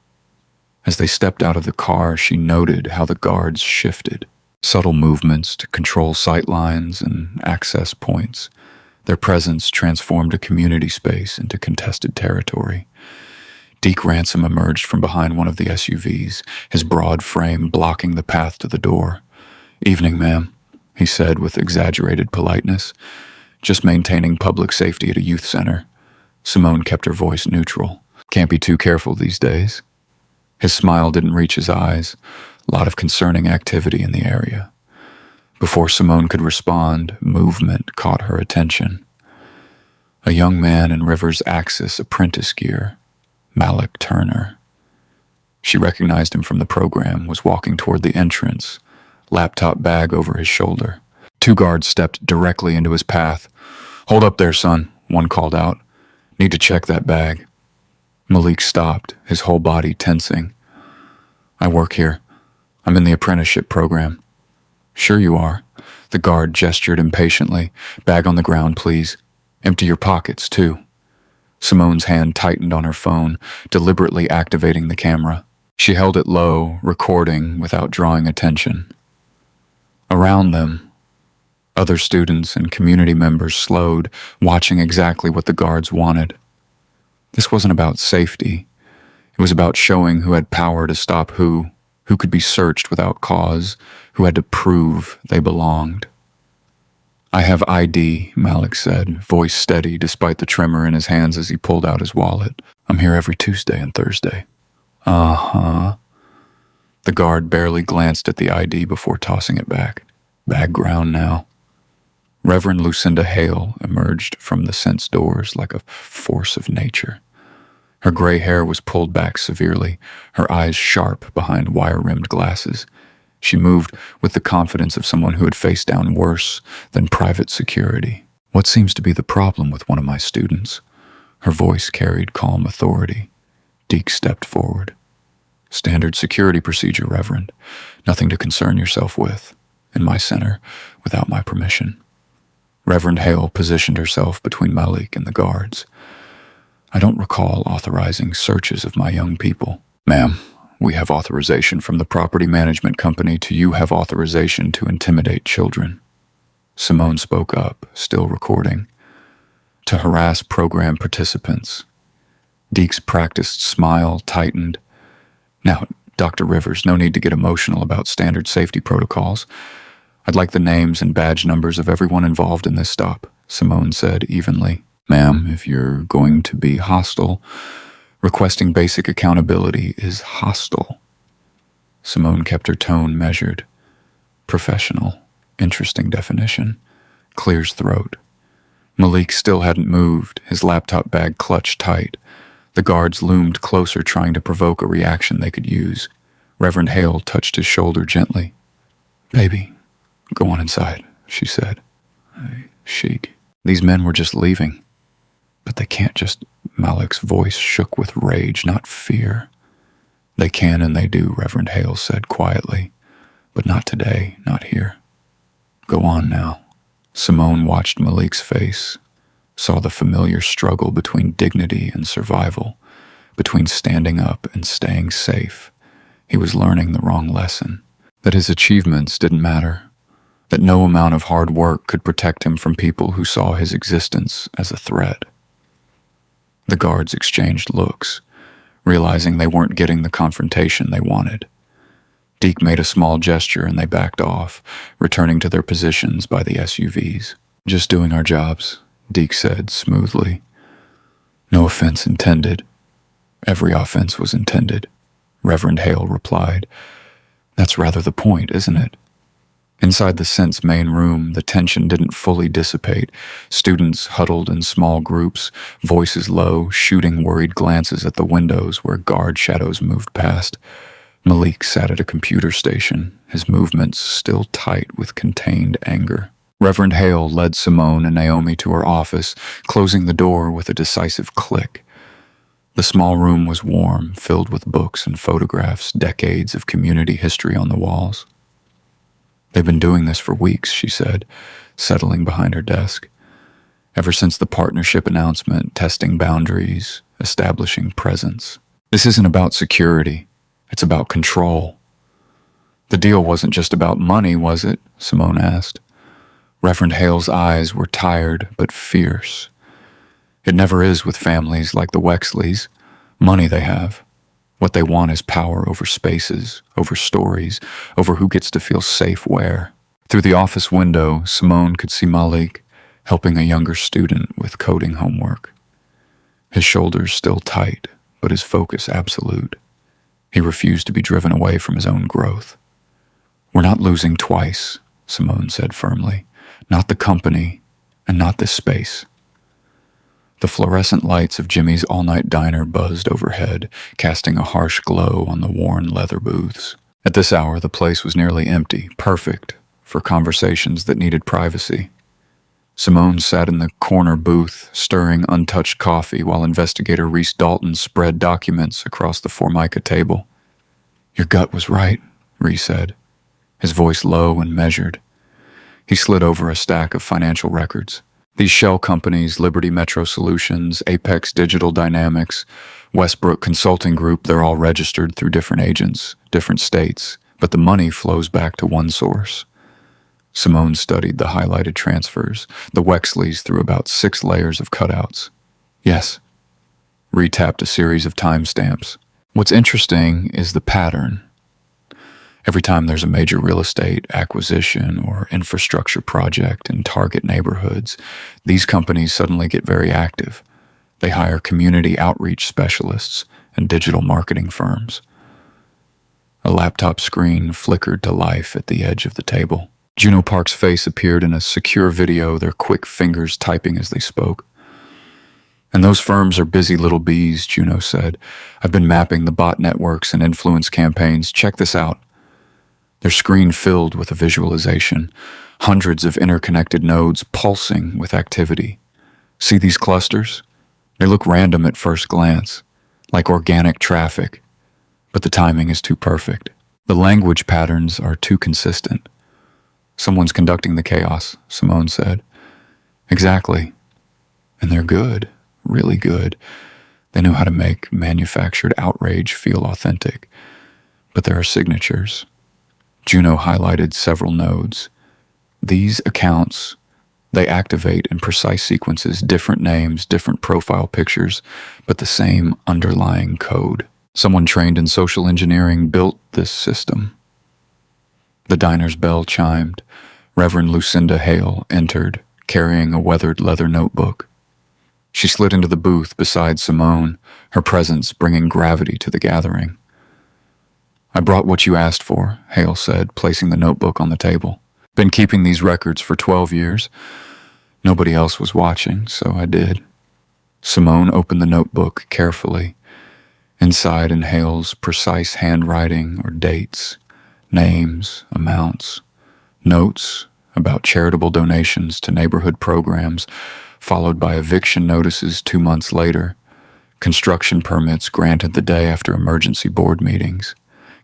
As they stepped out of the car, she noted how the guards shifted. Subtle movements to control sight lines and access points. Their presence transformed a community space into contested territory. Deke Ransom emerged from behind one of the SUVs, his broad frame blocking the path to the door. "Evening, ma'am," he said with exaggerated politeness. "Just maintaining public safety at a youth center." Simone kept her voice neutral. Can't be too careful these days. His smile didn't reach his eyes. A lot of concerning activity in the area. Before Simone could respond, movement caught her attention. A young man in River's Axis apprentice gear, Malik Turner. She recognized him from the program, was walking toward the entrance, laptop bag over his shoulder. Two guards stepped directly into his path. "Hold up there, son," one called out. "Need to check that bag." Malik stopped, his whole body tensing. "I work here. I'm in the apprenticeship program." "Sure you are." The guard gestured impatiently. "Bag on the ground, please. Empty your pockets, too." Simone's hand tightened on her phone, deliberately activating the camera. She held it low, recording without drawing attention. Around them, other students and community members slowed, watching exactly what the guards wanted. This wasn't about safety. It was about showing who had power to stop who could be searched without cause, who had to prove they belonged. "I have ID," Malik said, voice steady despite the tremor in his hands as he pulled out his wallet. "I'm here every Tuesday and Thursday." "Uh-huh." The guard barely glanced at the ID before tossing it back. Background now. Reverend Lucinda Hale emerged from the sense doors like a force of nature. Her gray hair was pulled back severely, her eyes sharp behind wire-rimmed glasses. She moved with the confidence of someone who had faced down worse than private security. "What seems to be the problem with one of my students?" Her voice carried calm authority. Deke stepped forward. "Standard security procedure, Reverend. Nothing to concern yourself with. In my center, without my permission." Reverend Hale positioned herself between Malik and the guards. "I don't recall authorizing searches of my young people." "Ma'am, we have authorization from the property management company to you have authorization to intimidate children." Simone spoke up, still recording. "To harass program participants." Deke's practiced smile tightened. "Now, Dr. Rivers, no need to get emotional about standard safety protocols. I'd like the names and badge numbers of everyone involved in this stop," Simone said evenly. "Ma'am, if you're going to be hostile, requesting basic accountability is hostile." Simone kept her tone measured. Professional. Interesting definition. Clears throat. Malik still hadn't moved, his laptop bag clutched tight. The guards loomed closer, trying to provoke a reaction they could use. Reverend Hale touched his shoulder gently. "Baby, go on inside," she said. "Hey, Sheik, these men were just leaving. But they can't just..." Malik's voice shook with rage, not fear. "They can and they do," Reverend Hale said quietly. "But not today, not here. Go on now." Simone watched Malik's face, saw the familiar struggle between dignity and survival, between standing up and staying safe. He was learning the wrong lesson, that his achievements didn't matter, that no amount of hard work could protect him from people who saw his existence as a threat. The guards exchanged looks, realizing they weren't getting the confrontation they wanted. Deke made a small gesture and they backed off, returning to their positions by the SUVs. "Just doing our jobs," Deke said smoothly. "No offense intended." "Every offense was intended," Reverend Hale replied. "That's rather the point, isn't it?" Inside the Sense main room, the tension didn't fully dissipate. Students huddled in small groups, voices low, shooting worried glances at the windows where guard shadows moved past. Malik sat at a computer station, his movements still tight with contained anger. Reverend Hale led Simone and Naomi to her office, closing the door with a decisive click. The small room was warm, filled with books and photographs, decades of community history on the walls. "They've been doing this for weeks," she said, settling behind her desk. "Ever since the partnership announcement, testing boundaries, establishing presence. This isn't about security. It's about control." "The deal wasn't just about money, was it?" Simone asked. Reverend Hale's eyes were tired but fierce. "It never is with families like the Wexleys. Money they have. What they want is power over spaces, over stories, over who gets to feel safe where." Through the office window, Simone could see Malik helping a younger student with coding homework. His shoulders still tight, but his focus absolute. He refused to be driven away from his own growth. "We're not losing twice," Simone said firmly. "Not the company, and not this space." The fluorescent lights of Jimmy's all-night diner buzzed overhead, casting a harsh glow on the worn leather booths. At this hour, the place was nearly empty, perfect for conversations that needed privacy. Simone sat in the corner booth, stirring untouched coffee while investigator Reese Dalton spread documents across the Formica table. "Your gut was right," Reese said, his voice low and measured. He slid over a stack of financial records. These shell companies, Liberty Metro Solutions, Apex Digital Dynamics, Westbrook Consulting Group, they're all registered through different agents, different states, but the money flows back to one source. Simone studied the highlighted transfers, the Wexleys through about 6 layers of cutouts. "Yes." Retapped a series of timestamps. "What's interesting is the pattern. Every time there's a major real estate acquisition or infrastructure project in target neighborhoods, these companies suddenly get very active. They hire community outreach specialists and digital marketing firms." A laptop screen flickered to life at the edge of the table. Juno Park's face appeared in a secure video, their quick fingers typing as they spoke. "And those firms are busy little bees," Juno said. "I've been mapping the bot networks and influence campaigns. Check this out." Their screen filled with a visualization, hundreds of interconnected nodes pulsing with activity. "See these clusters? They look random at first glance, like organic traffic, but the timing is too perfect. The language patterns are too consistent." "Someone's conducting the chaos," Simone said. "Exactly. And they're good, really good. They know how to make manufactured outrage feel authentic. But there are signatures." Juno highlighted several nodes. "These accounts, they activate in precise sequences, different names, different profile pictures, but the same underlying code. Someone trained in social engineering built this system." The diner's bell chimed. Reverend Lucinda Hale entered, carrying a weathered leather notebook. She slid into the booth beside Simone, her presence bringing gravity to the gathering. "I brought what you asked for," Hale said, placing the notebook on the table. "Been keeping these records for 12 years. Nobody else was watching, so I did." Simone opened the notebook carefully. Inside, in Hale's precise handwriting, or dates, names, amounts, notes about charitable donations to neighborhood programs, followed by eviction notices 2 months later, construction permits granted the day after emergency board meetings,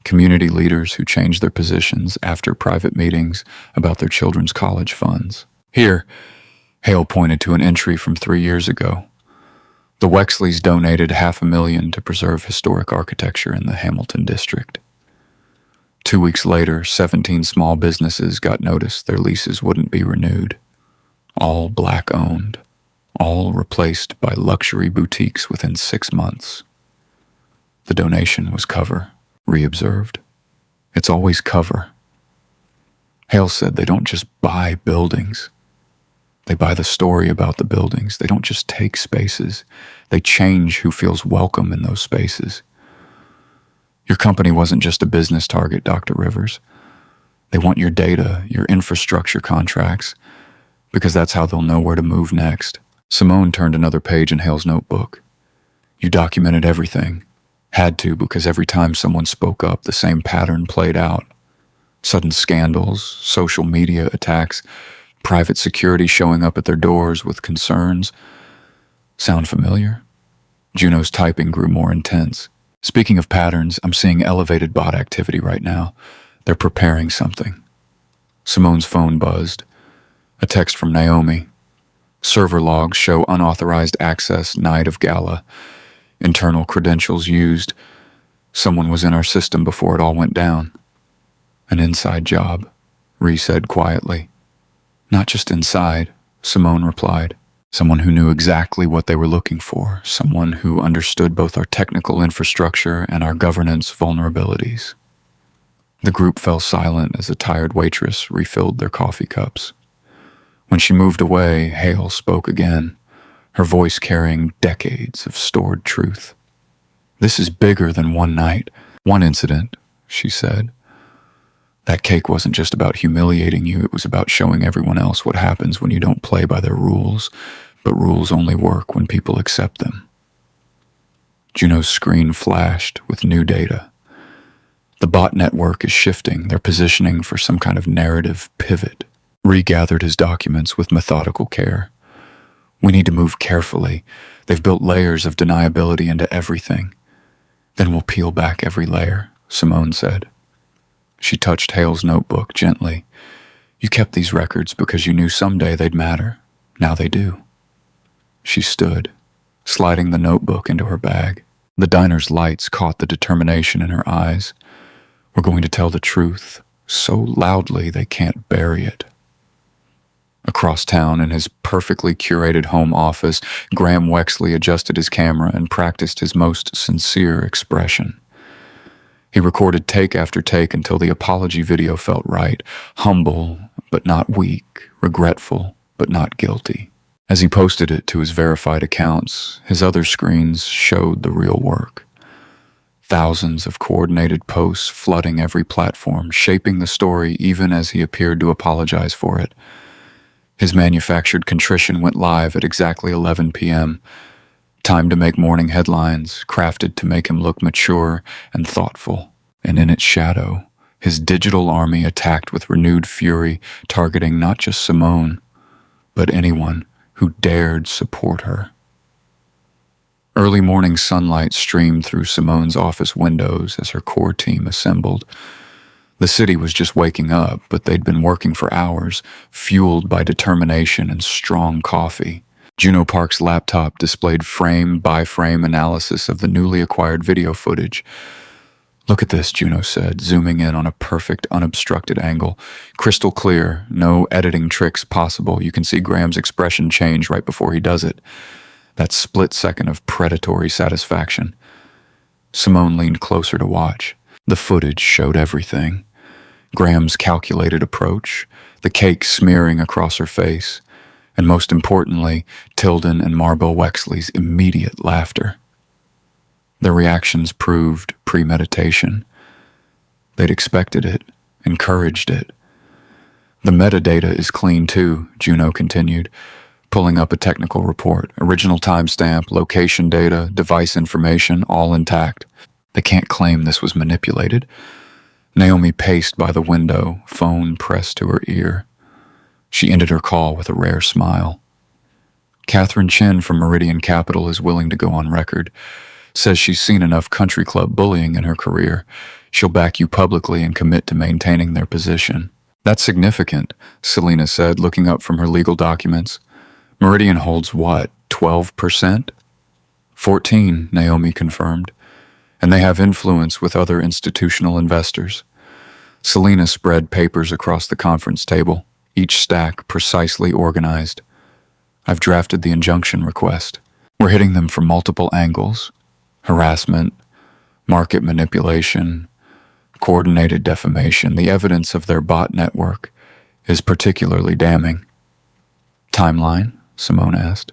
community leaders who changed their positions after private meetings about their children's college funds. "Here," Hale pointed to an entry from 3 years ago. "The Wexleys donated $500,000 to preserve historic architecture in the Hamilton district. 2 weeks later, 17 small businesses got notice their leases wouldn't be renewed. All black-owned, all replaced by luxury boutiques within 6 months. The donation was cover," Ree observed. "It's always cover." Hale said they don't just buy buildings. They buy the story about the buildings. They don't just take spaces. They change who feels welcome in those spaces. Your company wasn't just a business target, Dr. Rivers. They want your data, your infrastructure contracts, because that's how they'll know where to move next. Simone turned another page in Hale's notebook. "You documented everything. Had to, because every time someone spoke up, the same pattern played out. Sudden scandals, social media attacks, private security showing up at their doors with concerns. Sound familiar?" Juno's typing grew more intense. "Speaking of patterns, I'm seeing elevated bot activity right now. They're preparing something." Simone's phone buzzed. A text from Naomi. "Server logs show unauthorized access night of gala. Internal credentials used. Someone was in our system before it all went down." "An inside job," Ree said quietly. "Not just inside," Simone replied. "Someone who knew exactly what they were looking for. Someone who understood both our technical infrastructure and our governance vulnerabilities." The group fell silent as a tired waitress refilled their coffee cups. When she moved away, Hale spoke again, her voice carrying decades of stored truth. "This is bigger than one night, one incident," she said. "That cake wasn't just about humiliating you, it was about showing everyone else what happens when you don't play by their rules, but rules only work when people accept them." Juno's screen flashed with new data. The bot network is shifting, they're positioning for some kind of narrative pivot. Regathered his documents with methodical care. "We need to move carefully. They've built layers of deniability into everything. Then we'll peel back every layer," Simone said. She touched Hale's notebook gently. "You kept these records because you knew someday they'd matter. Now they do." She stood, sliding the notebook into her bag. The diner's lights caught the determination in her eyes. "We're going to tell the truth so loudly they can't bury it." Across town, in his perfectly curated home office, Graham Wexley adjusted his camera and practiced his most sincere expression. He recorded take after take until the apology video felt right, humble but not weak, regretful but not guilty. As he posted it to his verified accounts, his other screens showed the real work. Thousands of coordinated posts flooding every platform, shaping the story even as he appeared to apologize for it. His manufactured contrition went live at exactly 11 p.m., time to make morning headlines, crafted to make him look mature and thoughtful. And in its shadow, his digital army attacked with renewed fury, targeting not just Simone, but anyone who dared support her. Early morning sunlight streamed through Simone's office windows as her core team assembled. The city was just waking up, but they'd been working for hours, fueled by determination and strong coffee. Juno Park's laptop displayed frame-by-frame analysis of the newly acquired video footage. "Look at this," Juno said, zooming in on a perfect, unobstructed angle. "Crystal clear, no editing tricks possible. You can see Graham's expression change right before he does it. That split second of predatory satisfaction." Simone leaned closer to watch. The footage showed everything. Graham's calculated approach, the cake smearing across her face, and most importantly, Tilden and Marble Wexley's immediate laughter. Their reactions proved premeditation. They'd expected it, encouraged it. "The metadata is clean too," Juno continued, pulling up a technical report. "Original timestamp, location data, device information, all intact. They can't claim this was manipulated." Naomi paced by the window, phone pressed to her ear. She ended her call with a rare smile. "Catherine Chin from Meridian Capital is willing to go on record. Says she's seen enough country club bullying in her career. She'll back you publicly and commit to maintaining their position." "That's significant," Selena said, looking up from her legal documents. "Meridian holds what, 12%? 14, Naomi confirmed. "And they have influence with other institutional investors." Selena spread papers across the conference table, each stack precisely organized. "I've drafted the injunction request. We're hitting them from multiple angles: harassment, market manipulation, coordinated defamation. The evidence of their bot network is particularly damning." "Timeline?" Simone asked.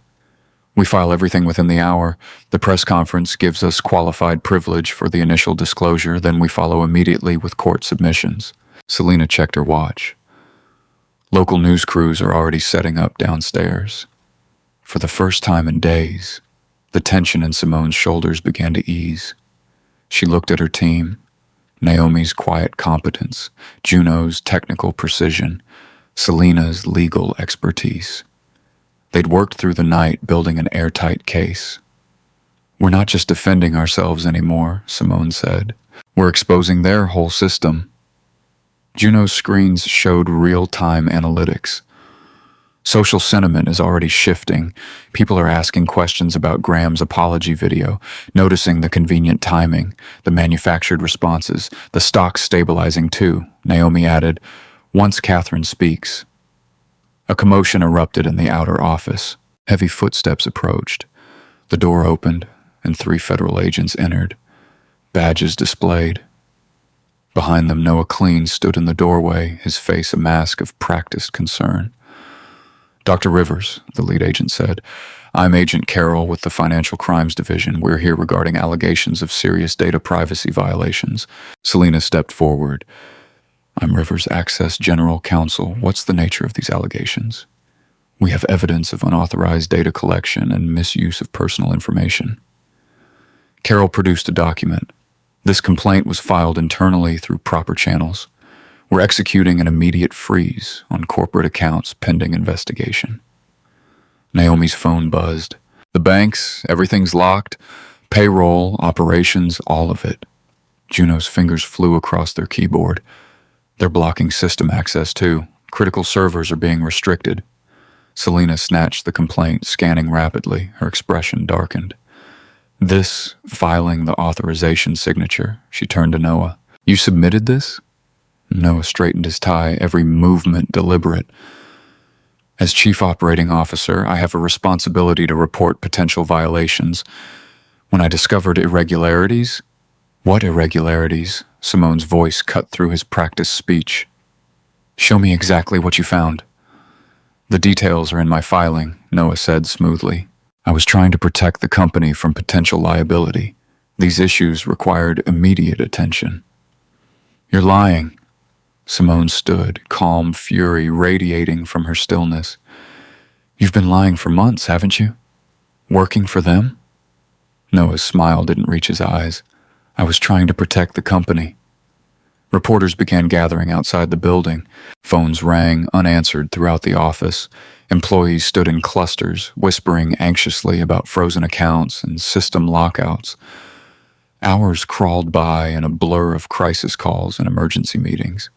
"We file everything within the hour. The press conference gives us qualified privilege for the initial disclosure, then we follow immediately with court submissions." Selena checked her watch. Local news crews are already setting up downstairs. For the first time in days, the tension in Simone's shoulders began to ease. She looked at her team, Naomi's quiet competence, Juno's technical precision, Selena's legal expertise. They'd worked through the night building an airtight case. "We're not just defending ourselves anymore," Simone said. "We're exposing their whole system." Juno's screens showed real-time analytics. Social sentiment is already shifting. People are asking questions about Graham's apology video, noticing the convenient timing, the manufactured responses, the stock stabilizing too, Naomi added, "once Catherine speaks." A commotion erupted in the outer office. Heavy footsteps approached. The door opened, and 3 federal agents entered, badges displayed. Behind them, Noah Clean stood in the doorway, his face a mask of practiced concern. "Dr. Rivers," the lead agent said, I'm Agent Carroll with the Financial Crimes Division. We're here regarding allegations of serious data privacy violations. Selena stepped forward. I'm Rivers Access General Counsel. What's the nature of these allegations? We have evidence of unauthorized data collection and misuse of personal information. Carroll produced a document. This complaint was filed internally through proper channels. We're executing an immediate freeze on corporate accounts pending investigation. Naomi's phone buzzed. The banks, everything's locked. Payroll, operations, all of it. Juno's fingers flew across their keyboard. They're blocking system access too. Critical servers are being restricted. Selena snatched the complaint, scanning rapidly. Her expression darkened. This, filing the authorization signature. She turned to Noah. You submitted this? Noah straightened his tie, every movement deliberate. As Chief Operating Officer, I have a responsibility to report potential violations. When I discovered irregularities... What irregularities? Simone's voice cut through his practiced speech. Show me exactly what you found. The details are in my filing, Noah said smoothly. I was trying to protect the company from potential liability. These issues required immediate attention. You're lying. Simone stood, calm fury radiating from her stillness. You've been lying for months, haven't you? Working for them? Noah's smile didn't reach his eyes. I was trying to protect the company. Reporters began gathering outside the building. Phones rang unanswered throughout the office. Employees stood in clusters, whispering anxiously about frozen accounts and system lockouts. Hours crawled by in a blur of crisis calls and emergency meetings.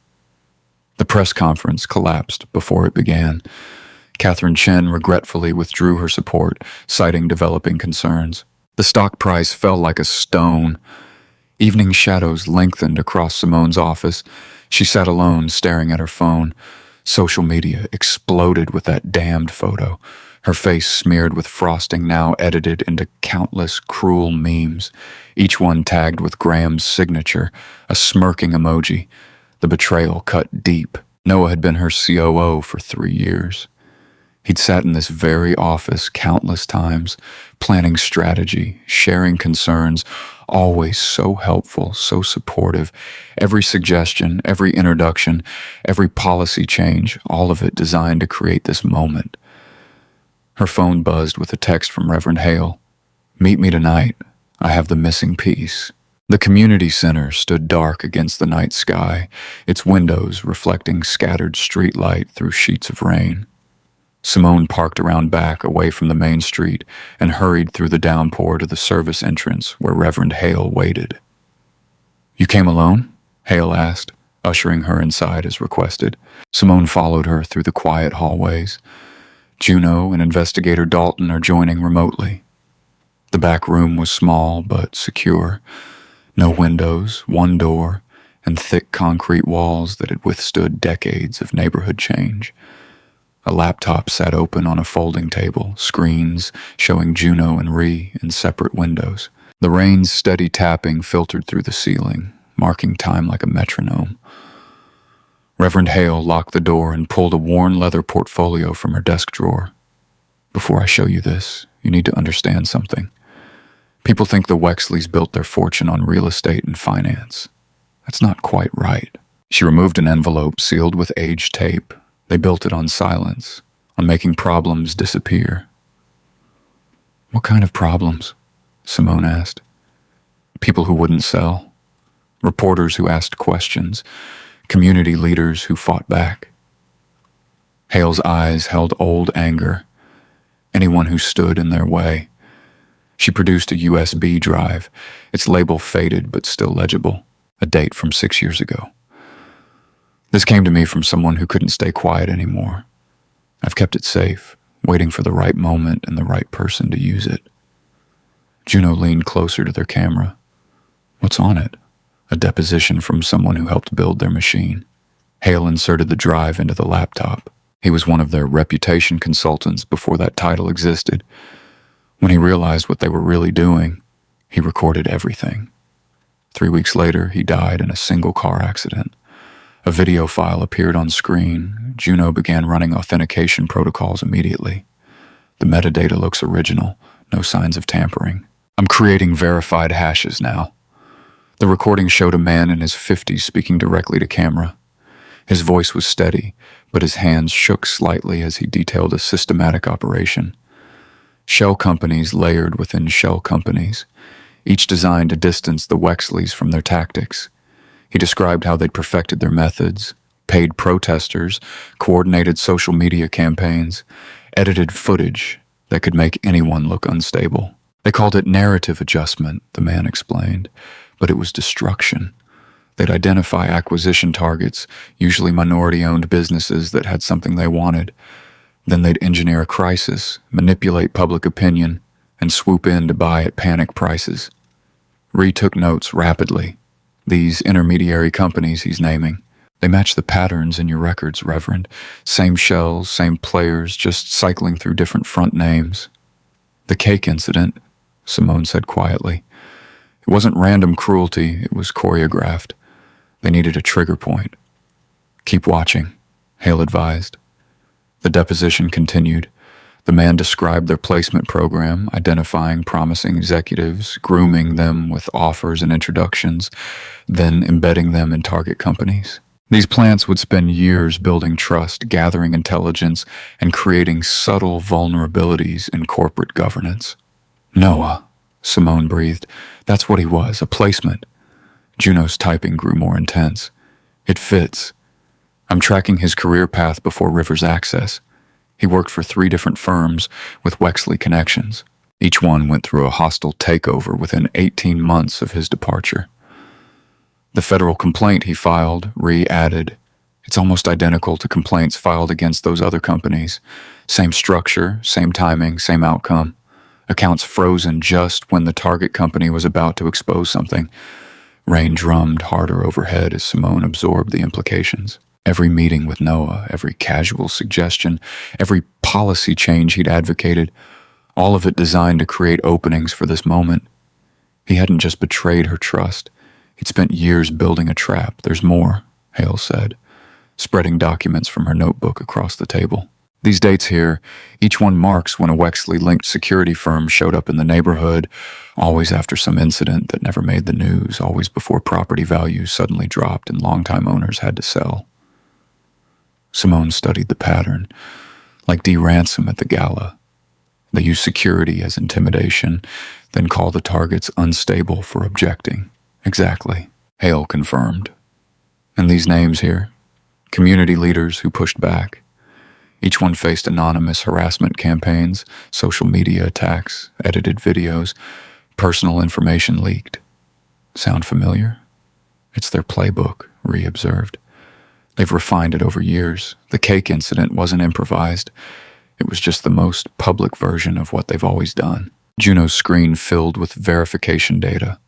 The press conference collapsed before it began. Catherine Chen regretfully withdrew her support, citing developing concerns. The stock price fell like a stone. Evening shadows lengthened across Simone's office. She sat alone, staring at her phone. Social media exploded with that damned photo, her face smeared with frosting now edited into countless cruel memes, each one tagged with Graham's signature, a smirking emoji. The betrayal cut deep. Noah had been her COO for 3 years. He'd sat in this very office countless times, planning strategy, sharing concerns, always so helpful, so supportive. Every suggestion, every introduction, every policy change, all of it designed to create this moment. Her phone buzzed with a text from Reverend Hale. Meet me tonight. I have the missing piece. The community center stood dark against the night sky, its windows reflecting scattered street light through sheets of rain. Simone parked around back, away from the main street, and hurried through the downpour to the service entrance where Reverend Hale waited. You came alone? Hale asked, ushering her inside as requested. Simone followed her through the quiet hallways. Juno and Investigator Dalton are joining remotely. The back room was small but secure. No windows, one door, and thick concrete walls that had withstood decades of neighborhood change. A laptop sat open on a folding table, screens showing Juno and Ree in separate windows. The rain's steady tapping filtered through the ceiling, marking time like a metronome. Reverend Hale locked the door and pulled a worn leather portfolio from her desk drawer. Before I show you this, you need to understand something. People think the Wexleys built their fortune on real estate and finance. That's not quite right. She removed an envelope sealed with aged tape. They built it on silence, on making problems disappear. What kind of problems? Simone asked. People who wouldn't sell, reporters who asked questions, community leaders who fought back. Hale's eyes held old anger, anyone who stood in their way. She produced a USB drive, its label faded but still legible, a date from 6 years ago. This came to me from someone who couldn't stay quiet anymore. I've kept it safe, waiting for the right moment and the right person to use it. Juno leaned closer to their camera. What's on it? A deposition from someone who helped build their machine. Hale inserted the drive into the laptop. He was one of their reputation consultants before that title existed. When he realized what they were really doing, he recorded everything. 3 weeks later, he died in a single car accident. A video file appeared on screen. Juno began running authentication protocols immediately. The metadata looks original, no signs of tampering. I'm creating verified hashes now. The recording showed a man in his 50s speaking directly to camera. His voice was steady, but his hands shook slightly as he detailed a systematic operation. Shell companies layered within shell companies, each designed to distance the Wexleys from their tactics. He described how they'd perfected their methods, paid protesters, coordinated social media campaigns, edited footage that could make anyone look unstable. They called it narrative adjustment, the man explained, but it was destruction. They'd identify acquisition targets, usually minority-owned businesses that had something they wanted. Then they'd engineer a crisis, manipulate public opinion, and swoop in to buy at panic prices. Ree took notes rapidly. These intermediary companies he's naming, they match the patterns in your records, Reverend. Same shells, same players, just cycling through different front names. The cake incident, Simone said quietly. It wasn't random cruelty, it was choreographed. They needed a trigger point. Keep watching, Hale advised. The deposition continued. The man described their placement program, identifying promising executives, grooming them with offers and introductions, then embedding them in target companies. These plants would spend years building trust, gathering intelligence, and creating subtle vulnerabilities in corporate governance. Noah, Simone breathed. That's what he was, a placement. Juno's typing grew more intense. It fits. I'm tracking his career path before River's access. He worked for 3 different firms with Wexley connections. Each one went through a hostile takeover within 18 months of his departure. The federal complaint he filed, Ree added, it's almost identical to complaints filed against those other companies. Same structure, same timing, same outcome. Accounts frozen just when the target company was about to expose something. Rain drummed harder overhead as Simone absorbed the implications. Every meeting with Noah, every casual suggestion, every policy change he'd advocated, all of it designed to create openings for this moment. He hadn't just betrayed her trust. He'd spent years building a trap. There's more, Hale said, spreading documents from her notebook across the table. These dates here, each one marks when a Wexley-linked security firm showed up in the neighborhood, always after some incident that never made the news, always before property values suddenly dropped and longtime owners had to sell. Simone studied the pattern, like Dee Ransom at the gala. They use security as intimidation, then call the targets unstable for objecting. Exactly, Hale confirmed. And these names here, community leaders who pushed back. Each one faced anonymous harassment campaigns, social media attacks, edited videos, personal information leaked. Sound familiar? It's their playbook, Ree observed. They've refined it over years. The cake incident wasn't improvised. It was just the most public version of what they've always done. Juno's screen filled with verification data.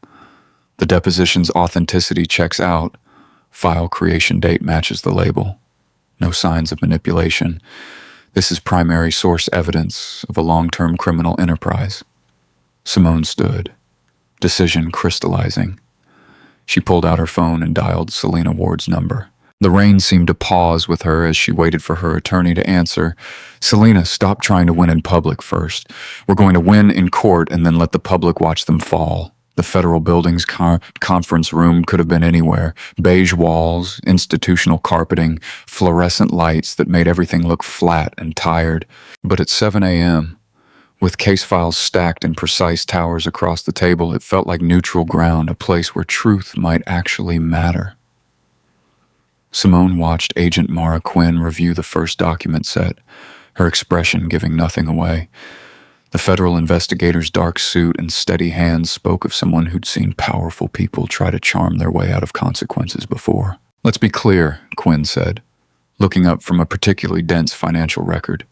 The deposition's authenticity checks out. File creation date matches the label. No signs of manipulation. This is primary source evidence of a long-term criminal enterprise. Simone stood, decision crystallizing. She pulled out her phone and dialed Selena Ward's number. The rain seemed to pause with her as she waited for her attorney to answer. Selena, stop trying to win in public first. We're going to win in court and then let the public watch them fall. The federal building's conference room could have been anywhere. Beige walls, institutional carpeting, fluorescent lights that made everything look flat and tired. But at 7 a.m., with case files stacked in precise towers across the table, it felt like neutral ground, a place where truth might actually matter. Simone watched Agent Mara Quinn review the first document set, her expression giving nothing away. The federal investigator's dark suit and steady hands spoke of someone who'd seen powerful people try to charm their way out of consequences before. Let's be clear, Quinn said, looking up from a particularly dense financial record.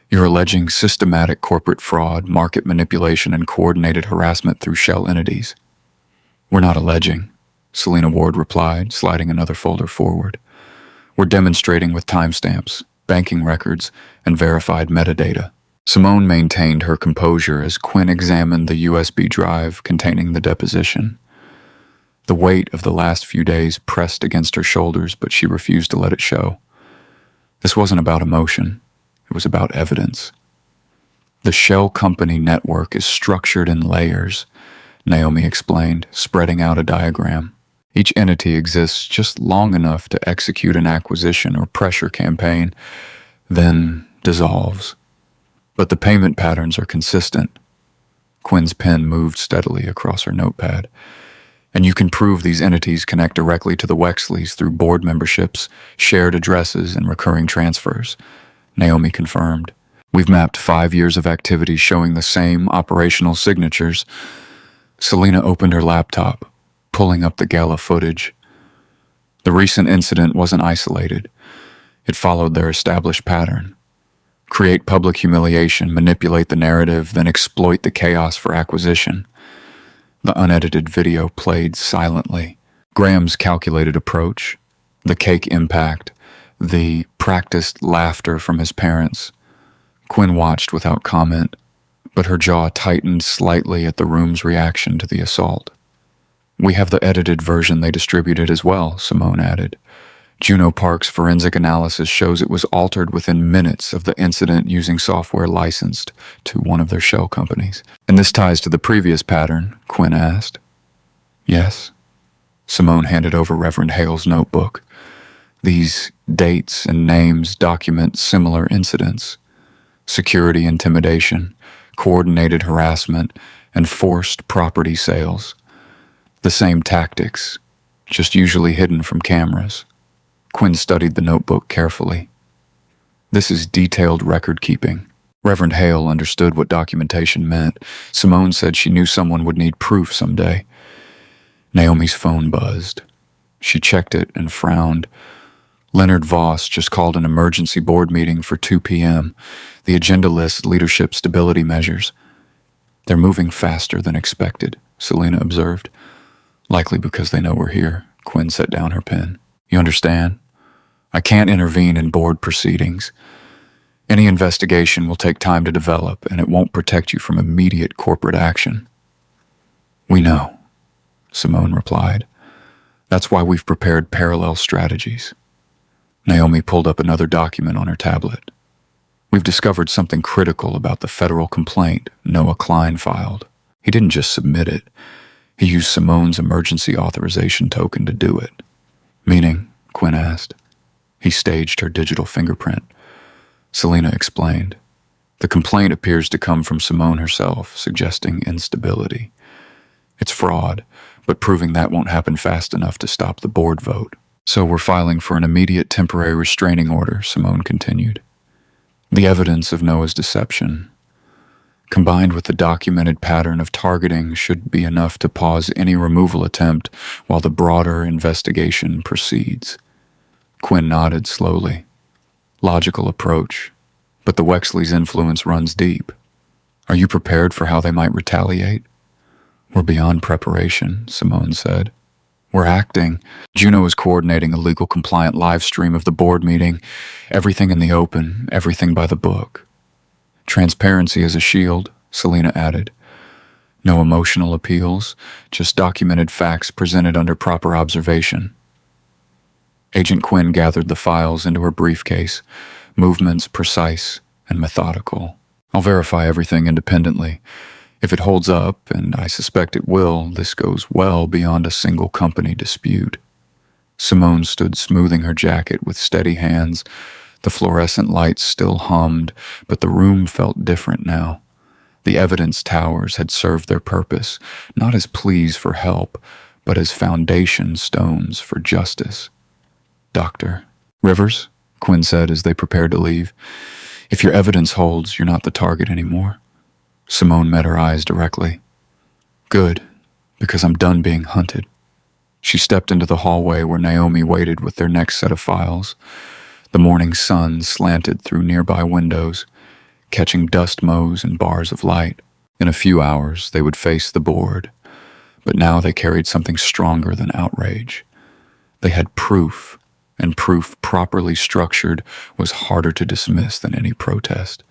You're alleging systematic corporate fraud, market manipulation, and coordinated harassment through shell entities. We're not alleging, Selena Ward replied, sliding another folder forward. We're demonstrating with timestamps, banking records, and verified metadata. Simone maintained her composure as Quinn examined the USB drive containing the deposition. The weight of the last few days pressed against her shoulders, but she refused to let it show. This wasn't about emotion. It was about evidence. The shell company network is structured in layers, Naomi explained, spreading out a diagram. Each entity exists just long enough to execute an acquisition or pressure campaign, then dissolves. But the payment patterns are consistent. Quinn's pen moved steadily across her notepad. And you can prove these entities connect directly to the Wexleys through board memberships, shared addresses, and recurring transfers, Naomi confirmed. We've mapped 5 years of activity showing the same operational signatures. Selena opened her laptop, pulling up the gala footage. The recent incident wasn't isolated. It followed their established pattern. Create public humiliation, manipulate the narrative, then exploit the chaos for acquisition. The unedited video played silently. Graham's calculated approach, the cake impact, the practiced laughter from his parents. Quinn watched without comment, but her jaw tightened slightly at the room's reaction to the assault. We have the edited version they distributed as well, Simone added. Juno Park's forensic analysis shows it was altered within minutes of the incident using software licensed to one of their shell companies. And this ties to the previous pattern, Quinn asked. Yes. Simone handed over Reverend Hale's notebook. These dates and names document similar incidents. Security intimidation, coordinated harassment, and forced property sales. The same tactics, just usually hidden from cameras. Quinn studied the notebook carefully. This is detailed record keeping. Reverend Hale understood what documentation meant. Simone said she knew someone would need proof someday. Naomi's phone buzzed. She checked it and frowned. Leonard Voss just called an emergency board meeting for 2 p.m. The agenda lists leadership stability measures. They're moving faster than expected, Selena observed. Likely because they know we're here. Quinn set down her pen. You understand? I can't intervene in board proceedings. Any investigation will take time to develop, and it won't protect you from immediate corporate action. We know, Simone replied. That's why we've prepared parallel strategies. Naomi pulled up another document on her tablet. We've discovered something critical about the federal complaint Noah Klein filed. He didn't just submit it. He used Simone's emergency authorization token to do it. Meaning, Quinn asked. He staged her digital fingerprint. Selena explained. The complaint appears to come from Simone herself, suggesting instability. It's fraud, but proving that won't happen fast enough to stop the board vote. So we're filing for an immediate temporary restraining order, Simone continued. The evidence of Noah's deception, combined with the documented pattern of targeting, should be enough to pause any removal attempt while the broader investigation proceeds. Quinn nodded slowly. Logical approach, but the Wexleys' influence runs deep. Are you prepared for how they might retaliate? We're beyond preparation, Simone said. We're acting. Juno is coordinating a legal compliant live stream of the board meeting. Everything in the open, everything by the book. Transparency is a shield, Selena added. No emotional appeals, just documented facts presented under proper observation. Agent Quinn gathered the files into her briefcase, movements precise and methodical. I'll verify everything independently. If it holds up, and I suspect it will, this goes well beyond a single company dispute. Simone stood smoothing her jacket with steady hands. The fluorescent lights still hummed, but the room felt different now. The evidence towers had served their purpose, not as pleas for help, but as foundation stones for justice. Doctor. Rivers, Quinn said as they prepared to leave. If your evidence holds, you're not the target anymore. Simone met her eyes directly. Good, because I'm done being hunted. She stepped into the hallway where Naomi waited with their next set of files. The morning sun slanted through nearby windows, catching dust motes and bars of light. In a few hours, they would face the board, but now they carried something stronger than outrage. They had proof, and proof properly structured was harder to dismiss than any protest.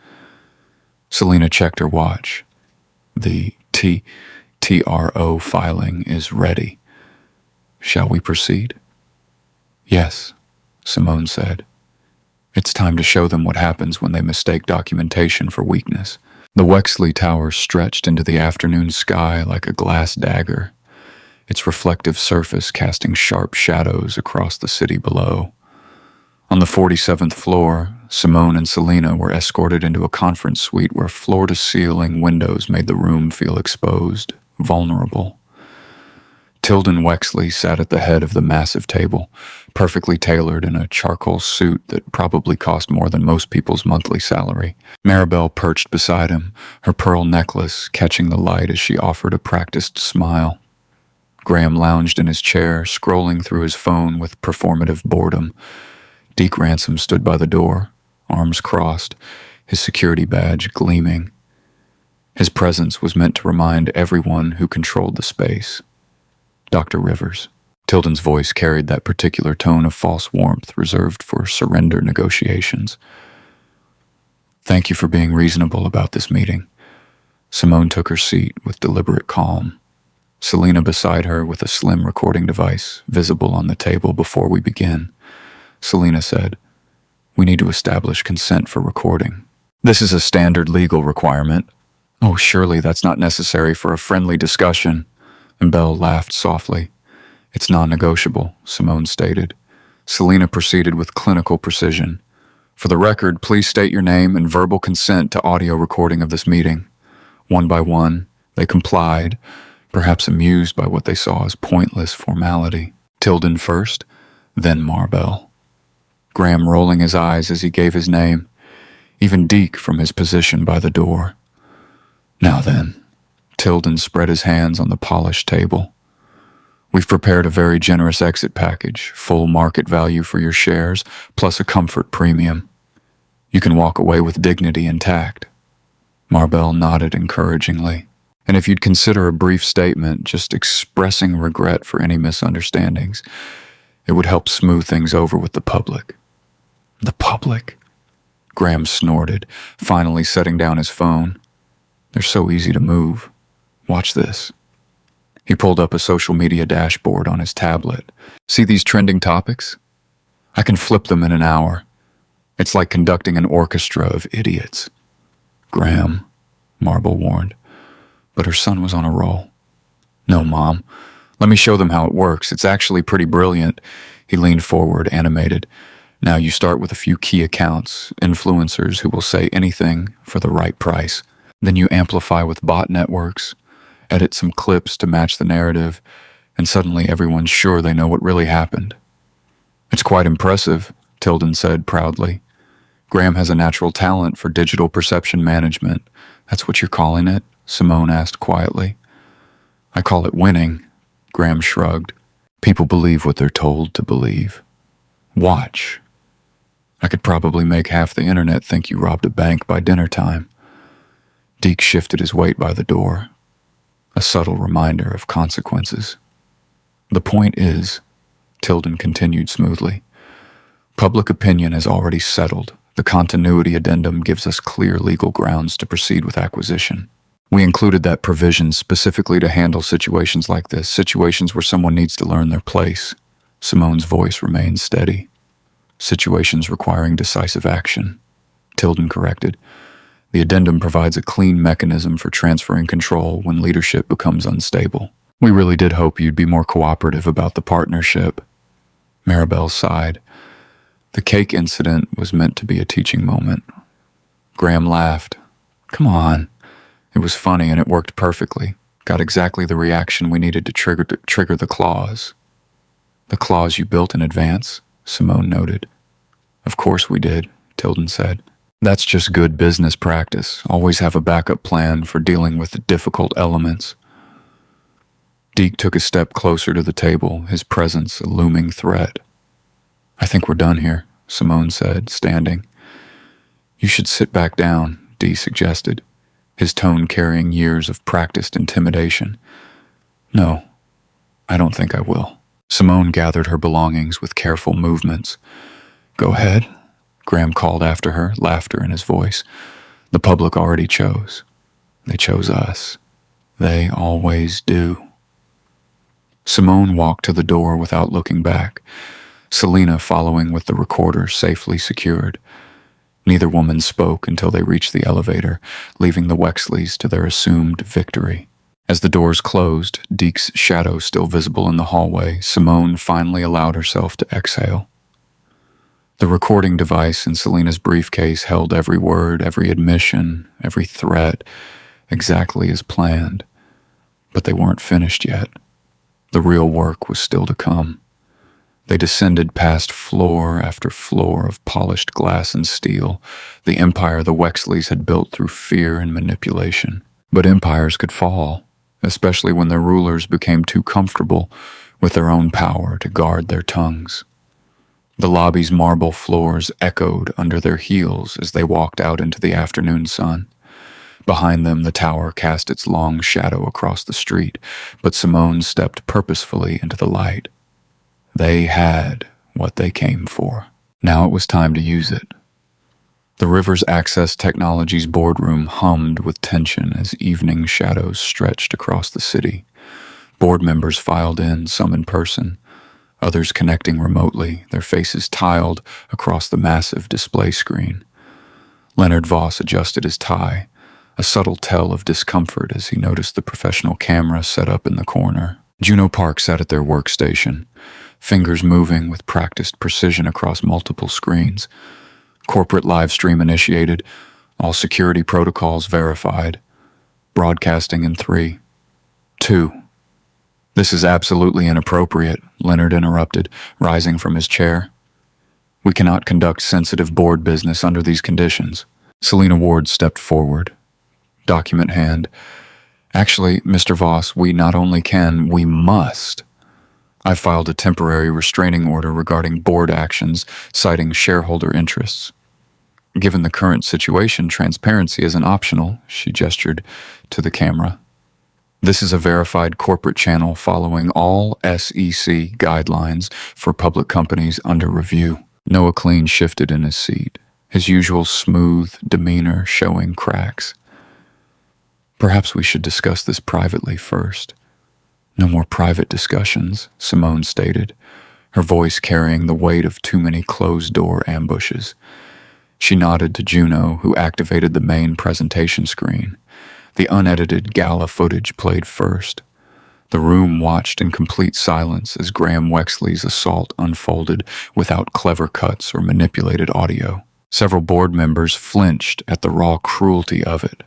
Selena checked her watch. The TRO filing is ready. Shall we proceed? Yes, Simone said. It's time to show them what happens when they mistake documentation for weakness. The Wexley Tower stretched into the afternoon sky like a glass dagger, its reflective surface casting sharp shadows across the city below. On the 47th floor, Simone and Selena were escorted into a conference suite where floor-to-ceiling windows made the room feel exposed, vulnerable. Tilden Wexley sat at the head of the massive table, perfectly tailored in a charcoal suit that probably cost more than most people's monthly salary. Maribel perched beside him, her pearl necklace catching the light as she offered a practiced smile. Graham lounged in his chair, scrolling through his phone with performative boredom. Deke Ransom stood by the door, arms crossed, his security badge gleaming. His presence was meant to remind everyone who controlled the space. Dr. Rivers. Tilden's voice carried that particular tone of false warmth reserved for surrender negotiations. Thank you for being reasonable about this meeting. Simone took her seat with deliberate calm. Selena beside her with a slim recording device visible on the table before we begin. Selena said, "We need to establish consent for recording. This is a standard legal requirement." "Oh, surely that's not necessary for a friendly discussion." And Belle laughed softly. "It's non-negotiable," Simone stated. Selena proceeded with clinical precision. "For the record, please state your name and verbal consent to audio recording of this meeting." One by one, they complied, perhaps amused by what they saw as pointless formality. Tilden first, then Maribel. Graham rolling his eyes as he gave his name, even Deke from his position by the door. "Now then," Tilden spread his hands on the polished table. "We've prepared a very generous exit package, full market value for your shares, plus a comfort premium. You can walk away with dignity intact." Maribel nodded encouragingly. "And if you'd consider a brief statement, just expressing regret for any misunderstandings, it would help smooth things over with the public." "The public?" Graham snorted, finally setting down his phone. "They're so easy to move. Watch this." He pulled up a social media dashboard on his tablet. "See these trending topics? I can flip them in an hour. It's like conducting an orchestra of idiots." "Graham," Maribel warned, but her son was on a roll. "No, Mom. Let me show them how it works. It's actually pretty brilliant." He leaned forward, animated. "Now you start with a few key accounts, influencers who will say anything for the right price. Then you amplify with bot networks, edit some clips to match the narrative, and suddenly everyone's sure they know what really happened." "It's quite impressive," Tilden said proudly. "Graham has a natural talent for digital perception management. That's what you're calling it?" Simone asked quietly. "I call it winning," Graham shrugged. "People believe what they're told to believe. Watch. I could probably make half the internet think you robbed a bank by dinner time." Deke shifted his weight by the door, a subtle reminder of consequences. "The point is," Tilden continued smoothly, "public opinion has already settled. The continuity addendum gives us clear legal grounds to proceed with acquisition. We included that provision specifically to handle situations like this, situations where someone needs to learn their place." Simone's voice remained steady. "Situations requiring decisive action," Tilden corrected. "The addendum provides a clean mechanism for transferring control when leadership becomes unstable. We really did hope you'd be more cooperative about the partnership." Maribel sighed. The cake incident was meant to be a teaching moment. Graham laughed. "Come on. It was funny and it worked perfectly. Got exactly the reaction we needed to trigger the clause." "The clause you built in advance?" Simone noted. "Of course we did," Tilden said. "That's just good business practice. Always have a backup plan for dealing with the difficult elements." Deke took a step closer to the table, his presence a looming threat. "I think we're done here," Simone said, standing. "You should sit back down," Dee suggested, his tone carrying years of practiced intimidation. "No, I don't think I will." Simone gathered her belongings with careful movements. "Go ahead," Graham called after her, laughter in his voice. "The public already chose. They chose us. They always do." Simone walked to the door without looking back, Selena following with the recorder safely secured. Neither woman spoke until they reached the elevator, leaving the Wexleys to their assumed victory. As the doors closed, Deke's shadow still visible in the hallway, Simone finally allowed herself to exhale. The recording device in Selena's briefcase held every word, every admission, every threat, exactly as planned. But they weren't finished yet. The real work was still to come. They descended past floor after floor of polished glass and steel, the empire the Wexleys had built through fear and manipulation. But empires could fall, especially when their rulers became too comfortable with their own power to guard their tongues. The lobby's marble floors echoed under their heels as they walked out into the afternoon sun. Behind them, the tower cast its long shadow across the street, but Simone stepped purposefully into the light. They had what they came for. Now it was time to use it. The Rivers Access Technologies boardroom hummed with tension as evening shadows stretched across the city. Board members filed in, some in person, others connecting remotely, their faces tiled across the massive display screen. Leonard Voss adjusted his tie, a subtle tell of discomfort as he noticed the professional camera set up in the corner. Juno Park sat at their workstation, fingers moving with practiced precision across multiple screens. Corporate live stream initiated, all security protocols verified. Broadcasting in 3, 2. "This is absolutely inappropriate," Leonard interrupted, rising from his chair. "We cannot conduct sensitive board business under these conditions." Selena Ward stepped forward, document hand. "Actually, Mr. Voss, we not only can, we must. I filed a temporary restraining order regarding board actions, citing shareholder interests. Given the current situation, transparency isn't optional," she gestured to the camera. "This is a verified corporate channel following all SEC guidelines for public companies under review." Noah Clean shifted in his seat, his usual smooth demeanor showing cracks. "Perhaps we should discuss this privately first." "No more private discussions," Simone stated, her voice carrying the weight of too many closed-door ambushes. She nodded to Juno, who activated the main presentation screen. The unedited gala footage played first. The room watched in complete silence as Graham Wexley's assault unfolded without clever cuts or manipulated audio. Several board members flinched at the raw cruelty of it,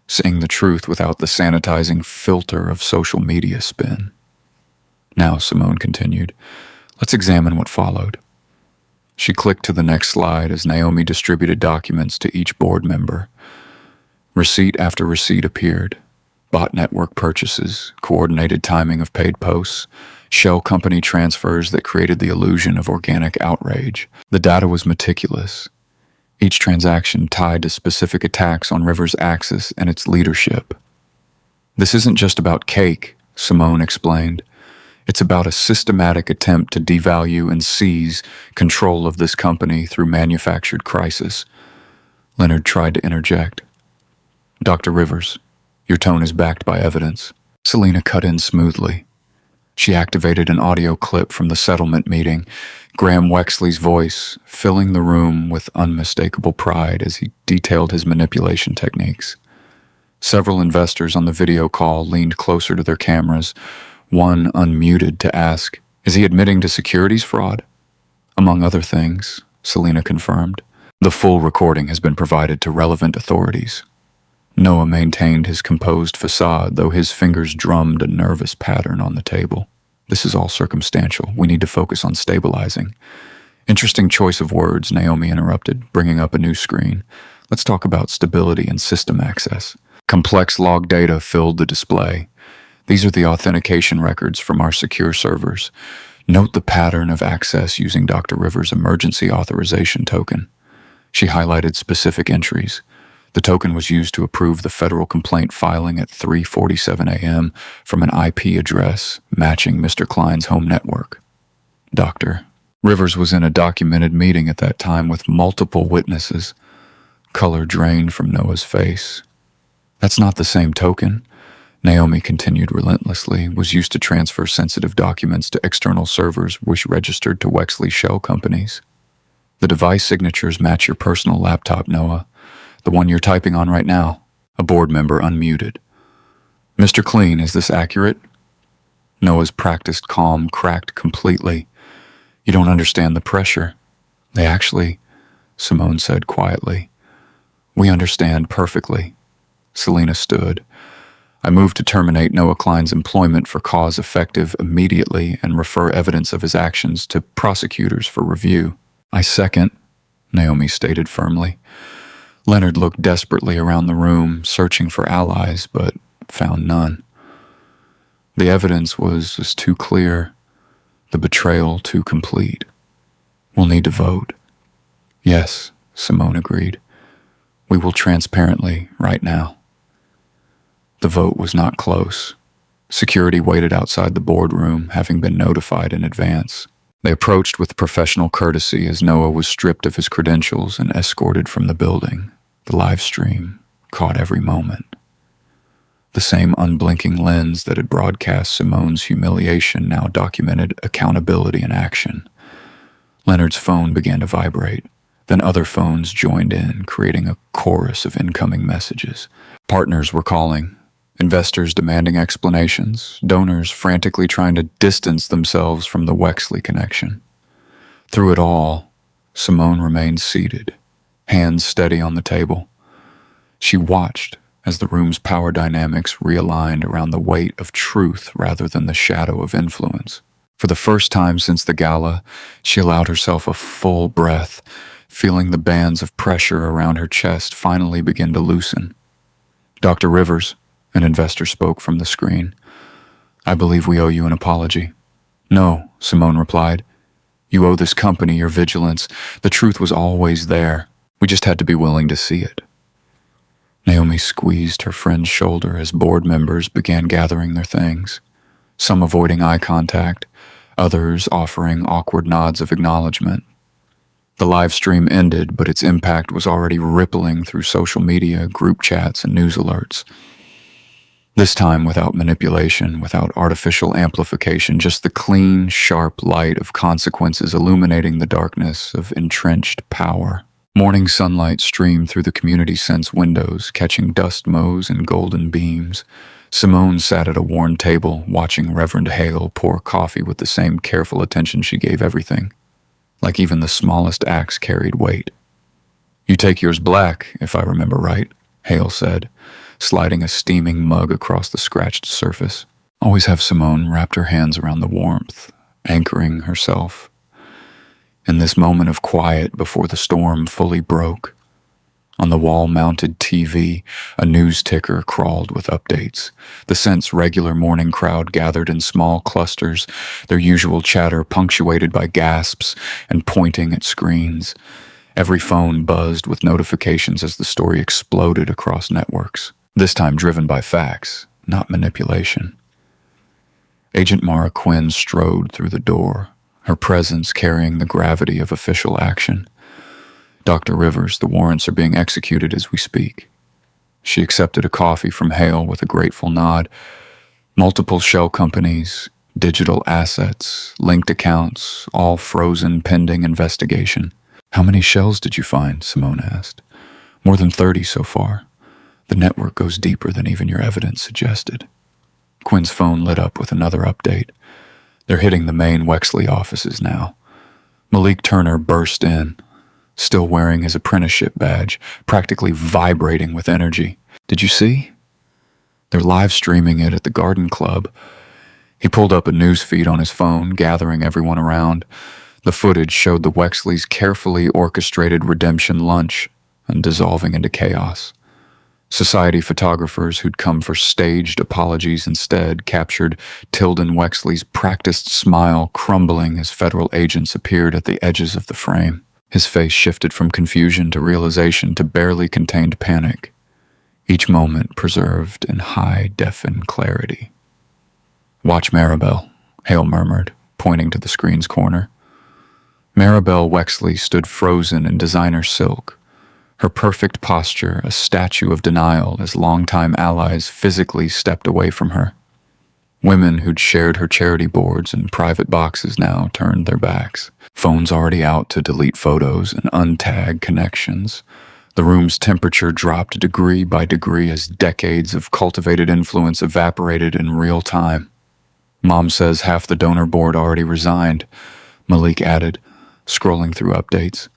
saying the truth without the sanitizing filter of social media spin. "Now," Simone continued, "let's examine what followed." She clicked to the next slide as Naomi distributed documents to each board member. Receipt after receipt appeared. Bot network purchases, coordinated timing of paid posts, shell company transfers that created the illusion of organic outrage. The data was meticulous, each transaction tied to specific attacks on Rivers Axis and its leadership. "This isn't just about cake," Simone explained. "It's about a systematic attempt to devalue and seize control of this company through manufactured crisis." Leonard tried to interject. "Dr. Rivers, your tone is backed by evidence." Selena cut in smoothly. She activated an audio clip from the settlement meeting, Graham Wexley's voice filling the room with unmistakable pride as he detailed his manipulation techniques. Several investors on the video call leaned closer to their cameras, one unmuted to ask, "Is he admitting to securities fraud?" "Among other things," Selena confirmed. "The full recording has been provided to relevant authorities." Noah maintained his composed facade, though his fingers drummed a nervous pattern on the table. "This is all circumstantial. We need to focus on stabilizing." "Interesting choice of words," Naomi interrupted, bringing up a new screen. "Let's talk about stability and system access." Complex log data filled the display. "These are the authentication records from our secure servers. Note the pattern of access using Dr. Rivers' emergency authorization token." She highlighted specific entries. The token was used to approve the federal complaint filing at 3:47 a.m. from an IP address matching Mr. Klein's home network. Dr. Rivers was in a documented meeting at that time with multiple witnesses. Color drained from Noah's face. "That's not the same token," Naomi continued relentlessly, "was used to transfer sensitive documents to external servers which registered to Wexley shell companies." The device signatures match your personal laptop, Noah. The one you're typing on right now. A board member unmuted. Mr. Clean, is this accurate? Noah's practiced calm cracked completely. You don't understand the pressure. They actually, Simone said quietly. We understand perfectly. Selena stood. I moved to terminate Noah Klein's employment for cause effective immediately and refer evidence of his actions to prosecutors for review. I second, Naomi stated firmly. Leonard looked desperately around the room, searching for allies, but found none. The evidence was too clear, the betrayal too complete. We'll need to vote. Yes, Simone agreed. We will transparently, right now. The vote was not close. Security waited outside the boardroom, having been notified in advance. They approached with professional courtesy as Noah was stripped of his credentials and escorted from the building. The live stream caught every moment. The same unblinking lens that had broadcast Simone's humiliation now documented accountability in action. Leonard's phone began to vibrate. Then other phones joined in, creating a chorus of incoming messages. Partners were calling, investors demanding explanations, donors frantically trying to distance themselves from the Wexley connection. Through it all, Simone remained seated, hands steady on the table. She watched as the room's power dynamics realigned around the weight of truth rather than the shadow of influence. For the first time since the gala, she allowed herself a full breath, feeling the bands of pressure around her chest finally begin to loosen. Dr. Rivers, an investor spoke from the screen. I believe we owe you an apology. No, Simone replied. You owe this company your vigilance. The truth was always there. We just had to be willing to see it. Naomi squeezed her friend's shoulder as board members began gathering their things, some avoiding eye contact, others offering awkward nods of acknowledgement. The live stream ended, but its impact was already rippling through social media, group chats, and news alerts. This time without manipulation, without artificial amplification, just the clean, sharp light of consequences illuminating the darkness of entrenched power. Morning sunlight streamed through the community sense windows, catching dust motes and golden beams. Simone sat at a worn table, watching Reverend Hale pour coffee with the same careful attention she gave everything. Like even the smallest acts carried weight. You take yours black, if I remember right, Hale said, sliding a steaming mug across the scratched surface. Always have Simone wrapped her hands around the warmth, anchoring herself. In this moment of quiet before the storm fully broke, on the wall-mounted TV, a news ticker crawled with updates. The Scent's regular morning crowd gathered in small clusters, their usual chatter punctuated by gasps and pointing at screens. Every phone buzzed with notifications as the story exploded across networks, this time driven by facts, not manipulation. Agent Mara Quinn strode through the door, her presence carrying the gravity of official action. Dr. Rivers, the warrants are being executed as we speak. She accepted a coffee from Hale with a grateful nod. Multiple shell companies, digital assets, linked accounts, all frozen pending investigation. How many shells did you find? Simone asked. More than 30 so far. The network goes deeper than even your evidence suggested. Quinn's phone lit up with another update. They're hitting the main Wexley offices now. Malik Turner burst in, still wearing his apprenticeship badge, practically vibrating with energy. Did you see? They're live streaming it at the Garden Club. He pulled up a news feed on his phone, gathering everyone around. The footage showed the Wexleys' carefully orchestrated redemption lunch and dissolving into chaos. Society photographers who'd come for staged apologies instead captured Tilden Wexley's practiced smile crumbling as federal agents appeared at the edges of the frame. His face shifted from confusion to realization to barely contained panic, each moment preserved in high-defin clarity. Watch Maribel, Hale murmured, pointing to the screen's corner. Maribel Wexley stood frozen in designer silk, her perfect posture a statue of denial as longtime allies physically stepped away from her. Women who'd shared her charity boards and private boxes now turned their backs, phones already out to delete photos and untag connections. The room's temperature dropped degree by degree as decades of cultivated influence evaporated in real time. Mom says half the donor board already resigned, Malik added, scrolling through updates.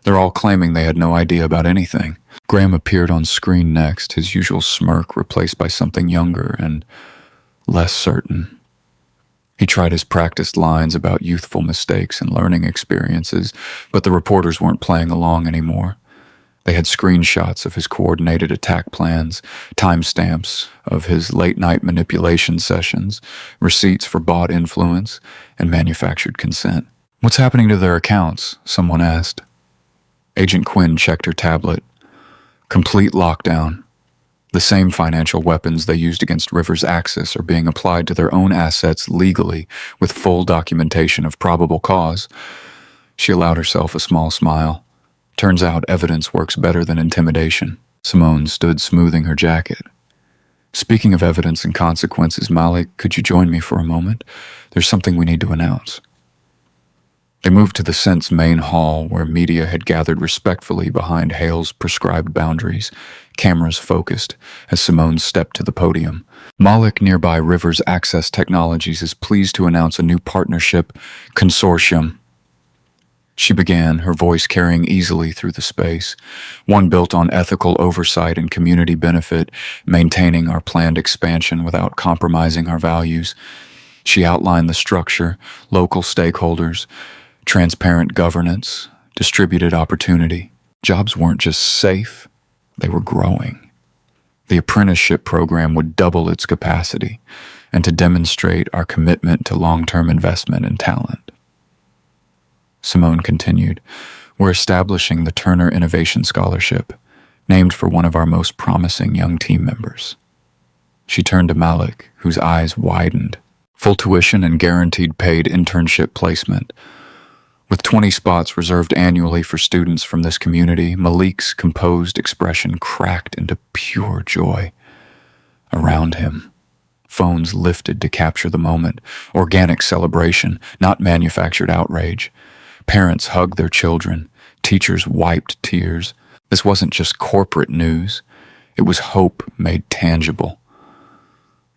They're all claiming they had no idea about anything. Graham appeared on screen next, his usual smirk replaced by something younger and less certain. He tried his practiced lines about youthful mistakes and learning experiences, but the reporters weren't playing along anymore. They had screenshots of his coordinated attack plans, timestamps of his late-night manipulation sessions, receipts for bought influence, and manufactured consent. "What's happening to their accounts?" someone asked. Agent Quinn checked her tablet. Complete lockdown. The same financial weapons they used against River's Axis are being applied to their own assets legally with full documentation of probable cause. She allowed herself a small smile. Turns out evidence works better than intimidation. Simone stood smoothing her jacket. "Speaking of evidence and consequences, Malik, could you join me for a moment? There's something we need to announce." They moved to the Scent's main hall where media had gathered respectfully behind Hale's prescribed boundaries, cameras focused as Simone stepped to the podium. Malik, nearby River's Access Technologies, is pleased to announce a new partnership consortium. She began, her voice carrying easily through the space, one built on ethical oversight and community benefit, maintaining our planned expansion without compromising our values. She outlined the structure, local stakeholders, transparent governance, distributed opportunity. Jobs weren't just safe, they were growing. The apprenticeship program would double its capacity, and to demonstrate our commitment to long-term investment in talent. Simone continued, "We're establishing the Turner Innovation Scholarship, named for one of our most promising young team members." She turned to Malik, whose eyes widened. "Full tuition and guaranteed paid internship placement. With 20 spots reserved annually for students from this community," Malik's composed expression cracked into pure joy. Around him, phones lifted to capture the moment, organic celebration, not manufactured outrage. Parents hugged their children, teachers wiped tears. This wasn't just corporate news, it was hope made tangible.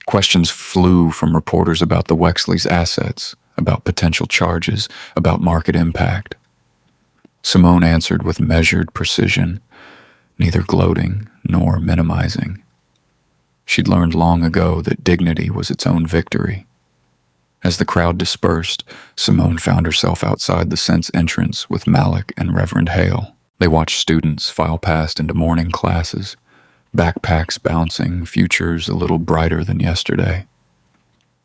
Questions flew from reporters about the Wexley's assets, about potential charges, about market impact. Simone answered with measured precision, neither gloating nor minimizing. She'd learned long ago that dignity was its own victory. As the crowd dispersed, Simone found herself outside the Scent's entrance with Malik and Reverend Hale. They watched students file past into morning classes, backpacks bouncing, futures a little brighter than yesterday.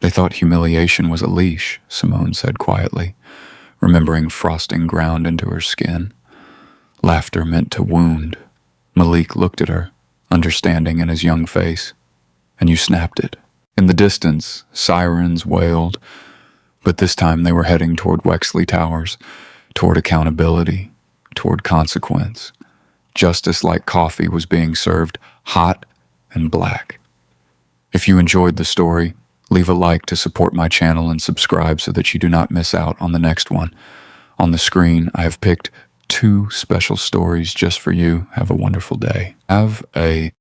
"They thought humiliation was a leash," Simone said quietly, remembering frosting ground into her skin. Laughter meant to wound. Malik looked at her, understanding in his young face. "And you snapped it." In the distance, sirens wailed, but this time they were heading toward Wexley Towers, toward accountability, toward consequence. Justice like coffee was being served, hot and black. If you enjoyed the story, leave a like to support my channel and subscribe so that you do not miss out on the next one. On the screen, I have picked 2 special stories just for you. Have a wonderful day. Have a